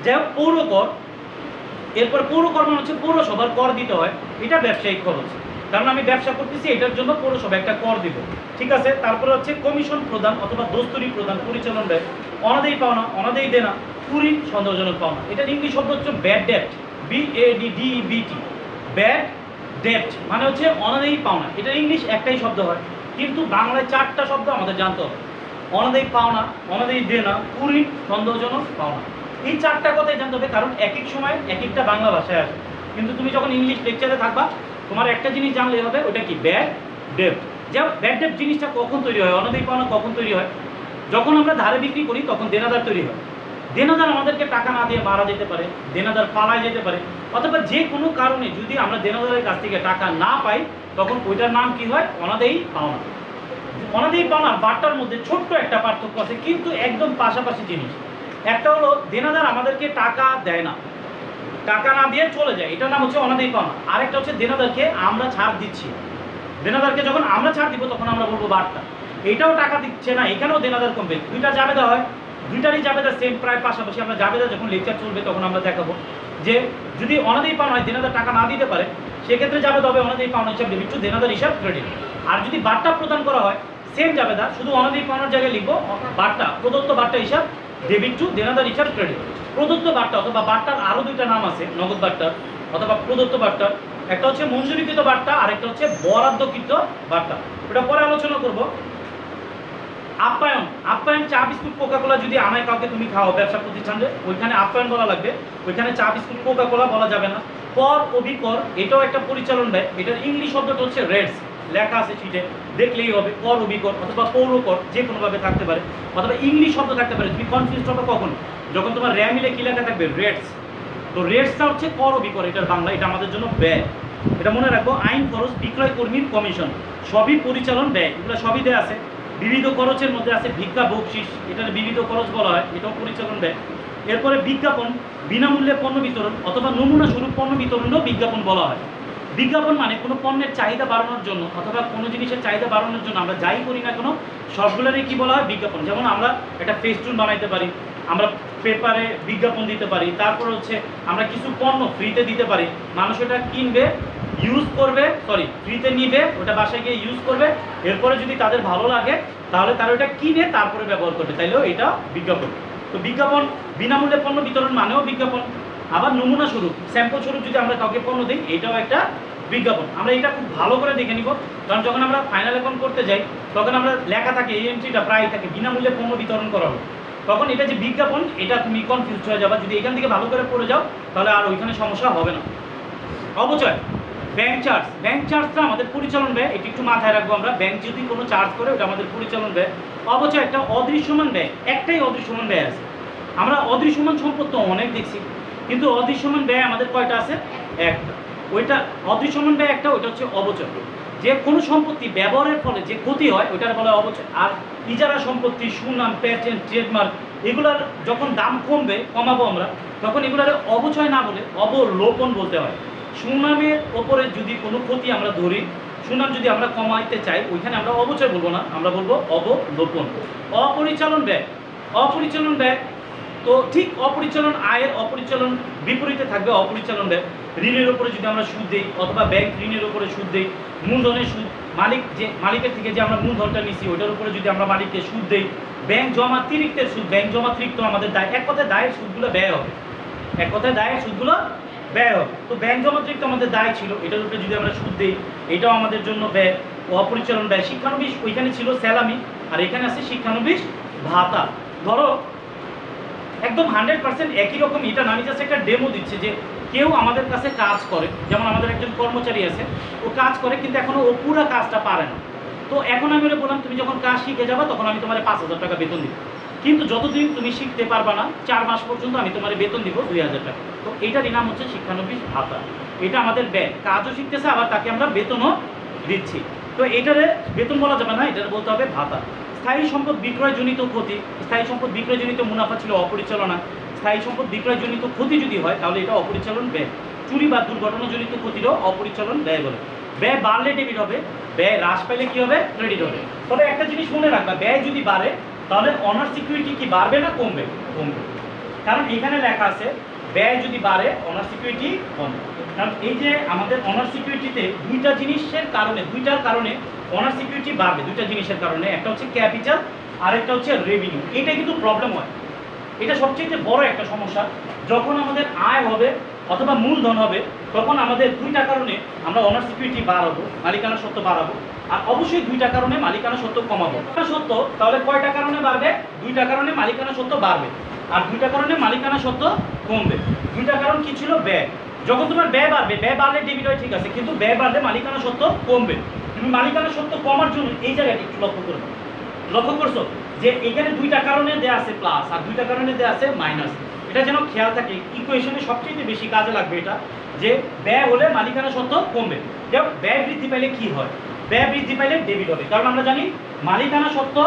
যাই হোক, পৌর কর, এরপর পৌর কর মানে হচ্ছে পৌরসভার কর দিতে হয়, এটা ব্যবসায়িক খরচ, কারণ আমি ব্যবসা করতেছি, এটার জন্য পৌরসভা একটা কর দিব, ঠিক আছে। তারপরে হচ্ছে কমিশন প্রদান অথবা দস্তুরি প্রদান, পরিচালন ব্যয়, অনাদায়ী পাওনা, অনাদায়ী দেনা, কুড়ি সন্দেহজনক পাওনা। এটার ইংলিশ শব্দ হচ্ছে bad date, BADDEBT, bad date মানে হচ্ছে অনাদায়ী পাওনা। এটার ইংলিশ একটাই শব্দ হয়, কিন্তু বাংলায় 4টা শব্দ আমাদের জানতে হবে: অনাদায়ী পাওনা, অনাদায়ী দেনা, কুড়ি সন্দেহজনক পাওনা। এই 4টা কথাই জানতে হবে, কারণ এক এক সময় এক একটা বাংলা ভাষায় আসে, কিন্তু তুমি যখন ইংলিশ লেকচারে থাকবা তোমার একটা জিনিস জানলেই হবে, ওটা কি? Bad date. যাও, ব্যাড ডেট জিনিসটা কখন তৈরি হয়, অনাদায়ী পাওনা কখন তৈরি হয়? যখন আমরা ধারে বিক্রি করি তখন দেনাদার তৈরি হয়। দেনাদার আমাদেরকে টাকা না দিয়ে মারা যেতে পারে, দেনাদার পালায় যেতে পারে, অথবা যে কোনো কারণে যদি আমরা দেনাদারের কাছ থেকে টাকা না পাই, তখন ওইটার নাম কি হয়? অনাদায়ী পাওনা। অনাদায়ী পাওনার বার্তার মধ্যে ছোট্ট একটা পার্থক্য আছে, কিন্তু একদম পাশাপাশি জিনিস। একটা হলো দেনাদার আমাদেরকে টাকা দেয় না, টাকা না দিয়ে চলে যায়, এটার নাম হচ্ছে অনাদায়ী পাওনা। আরেকটা হচ্ছে দেনাদারকে আমরা ছাড় দিচ্ছি, দেনাদারকে যখন আমরা ছাড় দিব তখন আমরা বলবো বার্তা। এটাও টাকা দিচ্ছে না, এখানেও দেনাদার কমবে, দুইটা জাবেদা হয়, দুইটারই জাবেদা সেম, প্রায় পাশাপাশি। আমরা জাবেদা যখন লেকচার চলবে তখন আমরা দেখাবো যে যদি অনাদায়ী পাওনা হয়, দেনাদার টাকা না দিতে পারে, সেক্ষেত্রে জাবেদা হবে অনাদায়ী পাওনা হিসাব ডেবিট টু দেনাদার হিসাব ক্রেডিট। আর যদি বার্তা প্রদান করা হয়, সেম জাবেদা, শুধু অনাদায়ী পাওনার জায়গায় লিখবো বার্তা, প্রদত্ত বার্তা হিসাব ডেবিট টু দেনাদার হিসাব ক্রেডিট। প্রদত্ত বার্তা অথবা বার্তার আরও দুইটা নাম আছে, নগদ বার্তা অথবা প্রদত্ত বার্তা। একটা হচ্ছে মঞ্জুরিকৃত বার্তা, আর একটা হচ্ছে বরাদ্দকৃত বার্তা, ওটা পরে আলোচনা করব। আপ্যায়ন, আপ্যায়ন চা বিস্কুট কোকা কোলা যদি আনায় কাউকে তুমি খাও ব্যবসা প্রতিষ্ঠানে, ওইখানে আপ্যায়ন বলা লাগবে, ওইখানে চা বিস্কুট কোকা কোলা বলা যাবে না। কর, অভিকর, এটাও একটা পরিচালন ব্যয়, এটার ইংলিশ শব্দটা হচ্ছে রেটস, লেখা আছে চিঠে, দেখলেই হবে। কর, অভিকর অথবা পৌর কর যে কোনোভাবে থাকতে পারে, অথবা ইংলিশ শব্দ থাকতে পারে। তুমি কনফিউজ হবে কখন? যখন তোমার র্যামিলে কি লেখা থাকবে? রেটস। তো রেটসটা হচ্ছে কর, অভিকর, এটার বাংলা, এটা আমাদের জন্য ব্যয়, এটা মনে রাখবো। আইন খরচ, বিক্রয় কর্মীর কমিশন, সবই পরিচালন ব্যয়, এগুলো সবই দেওয়া আছে। বিবিধ খরচের মধ্যে আছে ভিক্ষা, বকশিস, এটার বিবিধ খরচ বলা হয়, এটাও পরিচালন ব্যয়। এরপরে বিজ্ঞাপন, বিনামূল্যে পণ্য বিতরণ অথবা নমুনা স্বরূপ পণ্য বিতরণও বিজ্ঞাপন বলা হয়। বিজ্ঞাপন মানে কোনো পণ্যের চাহিদা বাড়ানোর জন্য অথবা কোনো জিনিসের চাহিদা বাড়ানোর জন্য আমরা যাই করি না কেন, সবগুলোরই কি বলা হয়? বিজ্ঞাপন। যেমন আমরা একটা ফেস্টুন বানাইতে পারি, আমরা পেপারে বিজ্ঞাপন দিতে পারি, তারপর হচ্ছে আমরা কিছু পণ্য ফ্রিতে দিতে পারি, মানুষ ওটা কিনবে, ইউজ করবে, ফ্রিতে নিবে, ওটা বাসায় গিয়ে ইউজ করবে, এরপরে যদি তাদের ভালো লাগে তাহলে তারা ওটা কিনে তারপরে ব্যবহার করবে, তাইলেও এটা বিজ্ঞাপন। তো বিজ্ঞাপন, বিনামূল্যে পণ্য বিতরণ মানেও বিজ্ঞাপন। আবার নমুনা স্বরূপ, স্যাম্পল স্বরূপ যদি আমরা কাউকে পণ্য দিই, এটাও একটা বিজ্ঞাপন। আমরা এটা খুব ভালো করে দেখে নিব, কারণ যখন আমরা ফাইনাল অ্যাকাউন্ট করতে যাই তখন আমরা লেখা থাকে, এই এন্ট্রিটা প্রায় থাকে, বিনামূল্যে পণ্য বিতরণ করা হবে, তখন এটা যে বিজ্ঞাপন, এটা তুমি কনফিউজ হয়ে যাবা। যদি এখান থেকে ভালো করে পড়ে যাও তাহলে আর ওইখানে সমস্যা হবে না। অবচয়, ব্যাংক চার্জ, ব্যাংক চার্জটা আমাদের পরিচালন ব্যয়, এটি একটু মাথায় রাখবো আমরা। ব্যাংক যদি কোনো চার্জ করে ওটা আমাদের পরিচালন ব্যয়। অবচয় একটা অদৃশ্যমান ব্যয়, একটাই অদৃশ্যমান ব্যয় আছে। আমরা অদৃশ্যমান সম্পদ তো অনেক দেখছি, কিন্তু অদৃশ্যমান ব্যয় আমাদের কয়টা আছে? একটা। ওইটা অদৃশ্যমান ব্যয় একটা, ওইটা হচ্ছে অবচয়। যে কোনো সম্পত্তি ব্যবহারের ফলে যে ক্ষতি হয় ওইটার বলা হয় অবচয়। আর ইজারা সম্পত্তি, সুনাম, প্যাটেন্ট, ট্রেডমার্ক, এগুলার যখন দাম কমাবো আমরা, তখন এগুলার অবচয় না বলে অবলোপন বলতে হয়। সুনামের ওপরে যদি কোনো ক্ষতি আমরা ধরি, সুনাম যদি আমরা কমাইতে চাই, ওইখানে আমরা অবচয় বলবো না, আমরা বলবো অবলোপন। অপরিচালন ব্যয়, অপরিচালন ব্যয় তো ঠিক অপরিচালন আয়ের অপরিচালন বিপরীতে থাকবে অপরিচালন ব্যয়। ঋণের উপরে যদি আমরা সুদ দিই অথবা ব্যাংক ঋণের উপরে সুদ দিই, মূলধনের সুদ, মালিকের থেকে যে আমরা মূলধনটা নিচ্ছি ওইটার উপরে যদি আমরা মালিককে সুদ দিই, ব্যাংক জমাতিরিক্তের সুদ, ব্যাংক জমাতিরিক্ত আমাদের দায়, এক কথায় দায়ের সুদগুলো ব্যয় হবে, এক কথায় দায়ের সুদগুলো ব্যয় হবে। তো ব্যাংক জমাতিরিক্ত আমাদের দায় ছিল, এটার উপরে যদি আমরা সুদ দিই, এটাও আমাদের জন্য ব্যয়, অপরিচালন ব্যয়। শিক্ষানবিশ, ওইখানে ছিল স্যালামি, আর এখানে আছে শিক্ষানবিশ ভাতা। ধরো একদম 100% একই রকম, এটা না, আমি জাস্ট একটা ডেমো দিচ্ছে যে কেউ আমাদের কাছে কাজ করে, যেমন আমাদের একজন কর্মচারী আছে, ও কাজ করে কিন্তু এখনও ও পুরো কাজটা পারে না। তো এখন আমি ওরা বললাম তুমি যখন কাজ শিখে যাবা তখন আমি তোমার 5,000 টাকা বেতন দিব। কিন্তু যতদিন তুমি শিখতে পারবা না 4 মাস পর্যন্ত আমি তোমার বেতন দিব 2000 টাকা। তো এইটারই নাম হচ্ছে শিক্ষানবিশ ভাতা। এটা আমাদের ব্যয়, কাজও শিখতেছে আবার তাকে আমরা বেতনও দিচ্ছি। তো এটারে বেতন বলা যাবে না, এটারে বলতে হবে ভাতা। স্থায়ী সম্পদ বিক্রয়জনিত ক্ষতি, স্থায়ী সম্পদ বিক্রয়জনিত মুনাফা ছিল অপরিচালনা, স্থায়ী সম্পদ বিক্রয়জনিত ক্ষতি যদি হয় তাহলে এটা অপরিচালন ব্যয়। চুরি বা দুর্ঘটনাজনিত ক্ষতিরও অপরিচালন ব্যয় বলে। ব্যয় বাড়লে ডেবিট হবে, ব্যয় হ্রাস পাইলে কি হবে, ক্রেডিট হবে। তবে একটা জিনিস মনে রাখবা, ব্যয় যদি বাড়ে তাহলে অনার সিকিউরিটি কি বাড়বে না কমবে? কমবে। কারণ এখানে লেখা আছে ব্যয় যদি বাড়ে অনার সিকিউরিটি কমবে। কারণ এই যে আমাদের অনার সিকিউরিটিতে দুইটার কারণে অনার সিকিউরিটি বাড়বে। দুইটা জিনিসের কারণে, একটা হচ্ছে ক্যাপিটাল আর একটা হচ্ছে রেভিনিউ। এটা কিন্তু প্রবলেম হয়, এটা সবচেয়ে বড় একটা সমস্যা। যখন আমাদের আয় হবে অথবা মূলধন হবে তখন আমাদের দুইটা কারণে আমরা অনার সিকিউরিটি বাড়াবো, মালিকানা সত্ত্ব বাড়াবো, আর অবশ্যই দুইটা কারণে মালিকানা সত্ত্ব কমাবো। সত্ত্ব তাহলে কয়টা কারণে বাড়বে? দুইটা কারণে মালিকানা সত্ত্ব বাড়বে আর দুইটা কারণে মালিকানা সত্ত্ব কমবে। দুইটা কারণ কি ছিল? ব্যয়। যখন তোমার ব্যয় বাড়বে, ব্যয় বাড়লে ডেবিট হয় ঠিক আছে, কিন্তু ব্যয় বাড়লে মালিকানা সত্ত্ব কমবে। তুমি মালিকানা সত্ত্ব কমার জন্য এই জায়গাটা একটু লক্ষ্য করবে। লক্ষ্য করছো যে এখানে দুইটা কারণে দেয়া আছে প্লাস আর দুইটা কারণে দেয়া আছে মাইনাস। এটা যেন খেয়াল থাকে, ইকুয়েশনে সবচেয়ে বেশি কাজে লাগবে এটা, যে ব্যয় হলে মালিকানা সত্ত্ব কমবে। যেমন ব্যয় বৃদ্ধি পাইলে কি হয়? ব্যয় বৃদ্ধি পাইলে ডেবিট হবে। কারণ আমরা জানি মালিকানা সত্ত্ব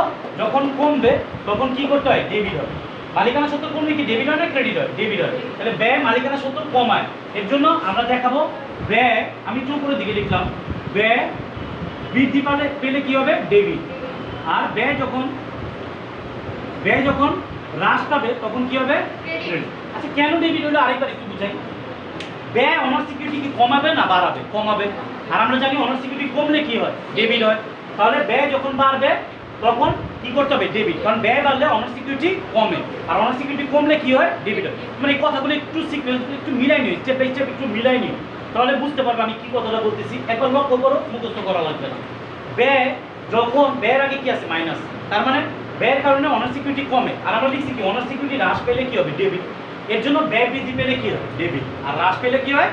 যখন কমবে তখন কি করতে হয়? ডেবিট হবে। মালিকানা সত্ত্ব কমলে কি ডেবিট হয় না ক্রেডিট হয়? ডেবিট হয়। তাহলে ব্যয় মালিকানা সত্ত্ব কমায়। এর জন্য আমরা দেখাবো ব্যয়, আমি একটু উপরের দিকে লিখলাম, ব্যয় বৃদ্ধি পেলে কি হবে? ডেবিট। আর ব্যয় যখন হ্রাস পাবে তখন কি হবে? ক্রেডিট। আচ্ছা, কেন ডেবিট হলো আরেকবার একটু বুঝাই। ব্যয় অনার সিকিউরিটি কি কমাবে না বাড়াবে? কমাবে। আর আমরা জানি অনার সিকিউরিটি কমলে কি হয়? ডেবিট হয়। তাহলে ব্যয় যখন বাড়বে তখন কি করতে হবে? ডেবিট। কারণ ব্যয় বাড়লে অনার সিকিউরিটি কমে আর অনার সিকিউরিটি কমলে কি হয়? ডেবিট হয়। মানে এই কথাগুলো একটু সিকোয়েন্স একটু মিলাই নিই, স্টেপ বাই স্টেপ একটু মিলাই নিই, তাহলে বুঝতে পারবে আমি কি কথাটা বলতেছি। একবার লক্ষ্য করো, মুখস্থ করা লাগবে না। ব্যয় যখন ব্যয়ের আগে কি আছে? মাইনাস। তার মানে ব্যয়ের কারণে অনার সিকিউরিটি কমে। আর আমরা লিখছি কি? অনার সিকিউরিটি হ্রাস পেলে কি হবে? ডেবিট। এর জন্য ব্যয় বৃদ্ধি পেলে কি হয়? ডেবিট। আর হ্রাস পেলে কি হয়?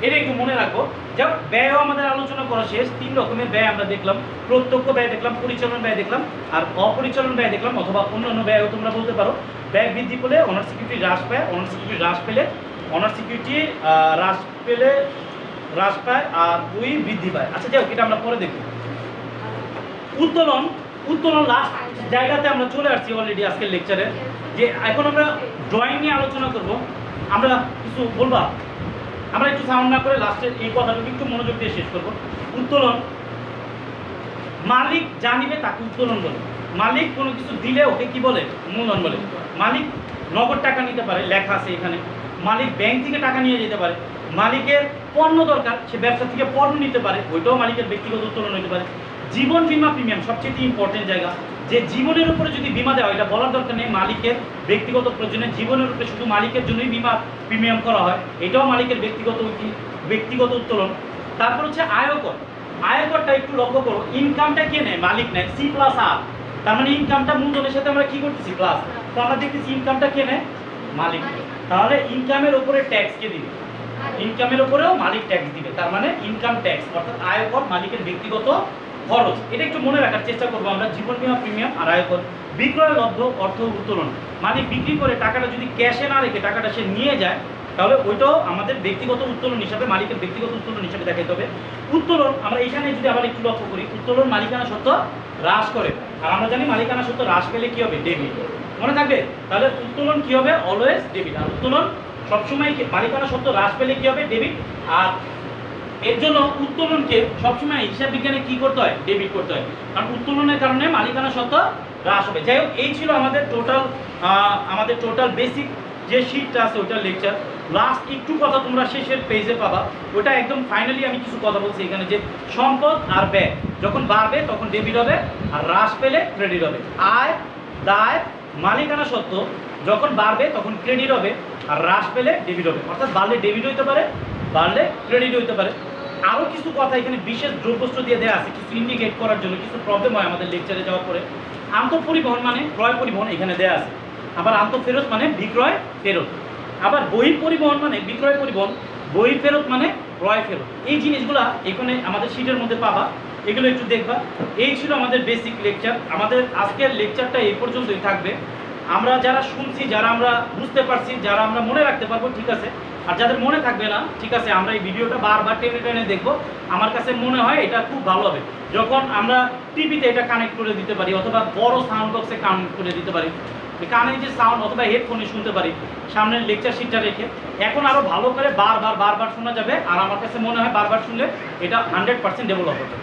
এটা একটু মনে রাখবো। যেমন ব্যয়ও আমাদের আলোচনা করা শেষ। 3 রকমের ব্যয় আমরা দেখলাম, প্রত্যক্ষ ব্যয় দেখলাম, পরিচালন ব্যয় দেখলাম আর অপরিচালন ব্যয় দেখলাম, অথবা অন্যান্য ব্যয়ও তোমরা বলতে পারো। ব্যয় বৃদ্ধি পেলে অনার সিকিউরিটি হ্রাস পায়, অনার সিকিউরিটি হ্রাস পায় আর ওই বৃদ্ধি পায়। আচ্ছা যাই হোক, এটা আমরা পরে দেখব। উত্তোলন লাস্ট জায়গাতে আমরা চলে আসছি অলরেডি আজকের লেকচারে, যে এখন আমরা ড্রয়িং নিয়ে আলোচনা করব। আমরা কিছু বলবা, আমরা একটু সাউন্ড না করে লাস্টের এই কথাটুকু একটু মনোযোগ দিয়ে শেষ করব। উত্তোলন, মালিক যা নিবে তাকে উত্তোলন বলে। মালিক কোনো কিছু দিলে ওকে কি বলে? মূলধন বলে। মালিক নগদ টাকা নিতে পারে, লেখা আছে এখানে। মালিক ব্যাংক থেকে টাকা নিয়ে যেতে পারে। মালিকের পণ্য দরকার, সে ব্যবসা থেকে পণ্য নিতে পারে, ওইটাও মালিকের ব্যক্তিগত উত্তোলন হতে পারে। জীবন বীমা প্রিমিয়াম সবচেয়ে ইম্পর্টেন্ট জায়গা, যে জীবনের উপরে যদি বীমা দেওয়া হয়, এটা বলার দরকার নেই, মালিকের ব্যক্তিগত প্রয়োজনে জীবনের উপরে শুধু মালিকের জন্যই বীমা প্রিমিয়াম করা হয়, এটাও মালিকের ব্যক্তিগত উত্তোলন। তারপর হচ্ছে আয়কর। আয়করটা একটু লক্ষ্য করো, ইনকামটা কে নেয়? মালিক নেয়, C প্লাস আর। তার মানে ইনকামটা মূলধনের সাথে আমরা কি করতেছি? প্লাস। তো আমরা দেখতেছি ইনকামটা কে নেয়? মালিক। তাহলে ইনকামের উপরে ট্যাক্স কে দিবে? ইনকামের উপরেও মালিক ট্যাক্স দিবে। তার মানে ইনকাম ট্যাক্স অর্থাৎ আয়কর মালিকের ব্যক্তিগত খরচ। এটা একটু মনে রাখার চেষ্টা করবো আমরা। জীবন বীমা প্রিমিয়াম আর আয়কর। বিক্রয়লব্ধ অর্থ উত্তোলন, মানে বিক্রি করে টাকাটা যদি ক্যাশে না রেখে টাকাটা সে নিয়ে যায় তাহলে ওইটাও আমাদের ব্যক্তিগত উত্তোলন হিসাবে, মালিকের ব্যক্তিগত উত্তোলন হিসাবে দেখাতে হবে। উত্তোলন আমরা এখানে যদি আবার একটু লক্ষ্য করি, উত্তোলন মালিকানা সত্ত্ব হ্রাস করে। আর আমরা জানি মালিকানা সত্ত্ব হ্রাস পেলে কি হবে? ডেবিট। মনে থাকবে? তাহলে উত্তোলন কি হবে? Always debit. আর উত্তোলন সবসময় মালিকানা সত্ত্ব হ্রাস পেলে কি হবে? ডেবিট। আর এর জন্য উত্তোলনকে সবসময় হিসাব বিজ্ঞানে কি করতে হয়? ডেবিট করতে হয়, কারণ উত্তোলনের কারণে মালিকানা সত্ত্ব হ্রাস হবে। যাই হোক, এই ছিল আমাদের টোটাল বেসিক যে শীটটা আছে ওইটার লেকচার। লাস্ট একটু কথা তোমরা শেষের পেজে পাবা, ওটা একদম ফাইনালি আমি কিছু কথা বলছি এখানে, যে সম্পদ আর ব্যয় যখন বাড়বে তখন ডেবিট হবে আর হ্রাস পেলে ক্রেডিট হবে। আয় দায় মালিকানা সত্ত্ব যখন বাড়বে তখন ক্রেডিট হবে আর হ্রাস পেলে ডেবিট হবে। অর্থাৎ বাড়লে ডেবিট হইতে পারে, বাড়লে ক্রেডিট হইতে পারে। আরও কিছু কথা এখানে বিশেষ দ্রব্যস্ত্র দিয়ে দেওয়া আছে কিছু ইন্ডিকেট করার জন্য। কিছু প্রবলেম হয় আমাদের লেকচারে যাওয়ার পরে। আন্তঃপরিবহন মানে ক্রয় পরিবহন এখানে দেওয়া আছে, আবার আন্তঃফেরত মানে বিক্রয় ফেরত, আবার বহি পরিবহন মানে বিক্রয় পরিবহন, বহি ফেরত মানে ক্রয় ফেরত। এই জিনিসগুলা এখানে আমাদের শিটের মধ্যে পাবা। এগুলো একটু দেখবা। এই ছিল আমাদের বেসিক লেকচার। আমাদের আজকের লেকচারটা এই পর্যন্তই থাকবে। আমরা যারা শুনছি, যারা আমরা বুঝতে পারছি, যারা আমরা মনে রাখতে পারবো, ঠিক আছে। আর যাদের মনে থাকবে না, ঠিক আছে, আমরা এই ভিডিওটা বারবার টেনে টেনে দেখবো। আমার কাছে মনে হয় এটা খুব ভালো হবে যখন আমরা টিভিতে এটা কানেক্ট করে দিতে পারি, অথবা বড় সাউন্ড বক্সে কানেক্ট করে দিতে পারি, কানে যে সাউন্ড, অথবা হেডফোনে শুনতে পারি সামনের লেকচার শিটটা রেখে। এখন আরও ভালো করে বারবার শোনা যাবে। আর আমার কাছে মনে হয় বারবার শুনলে এটা 100% ডেভেলপ হবে।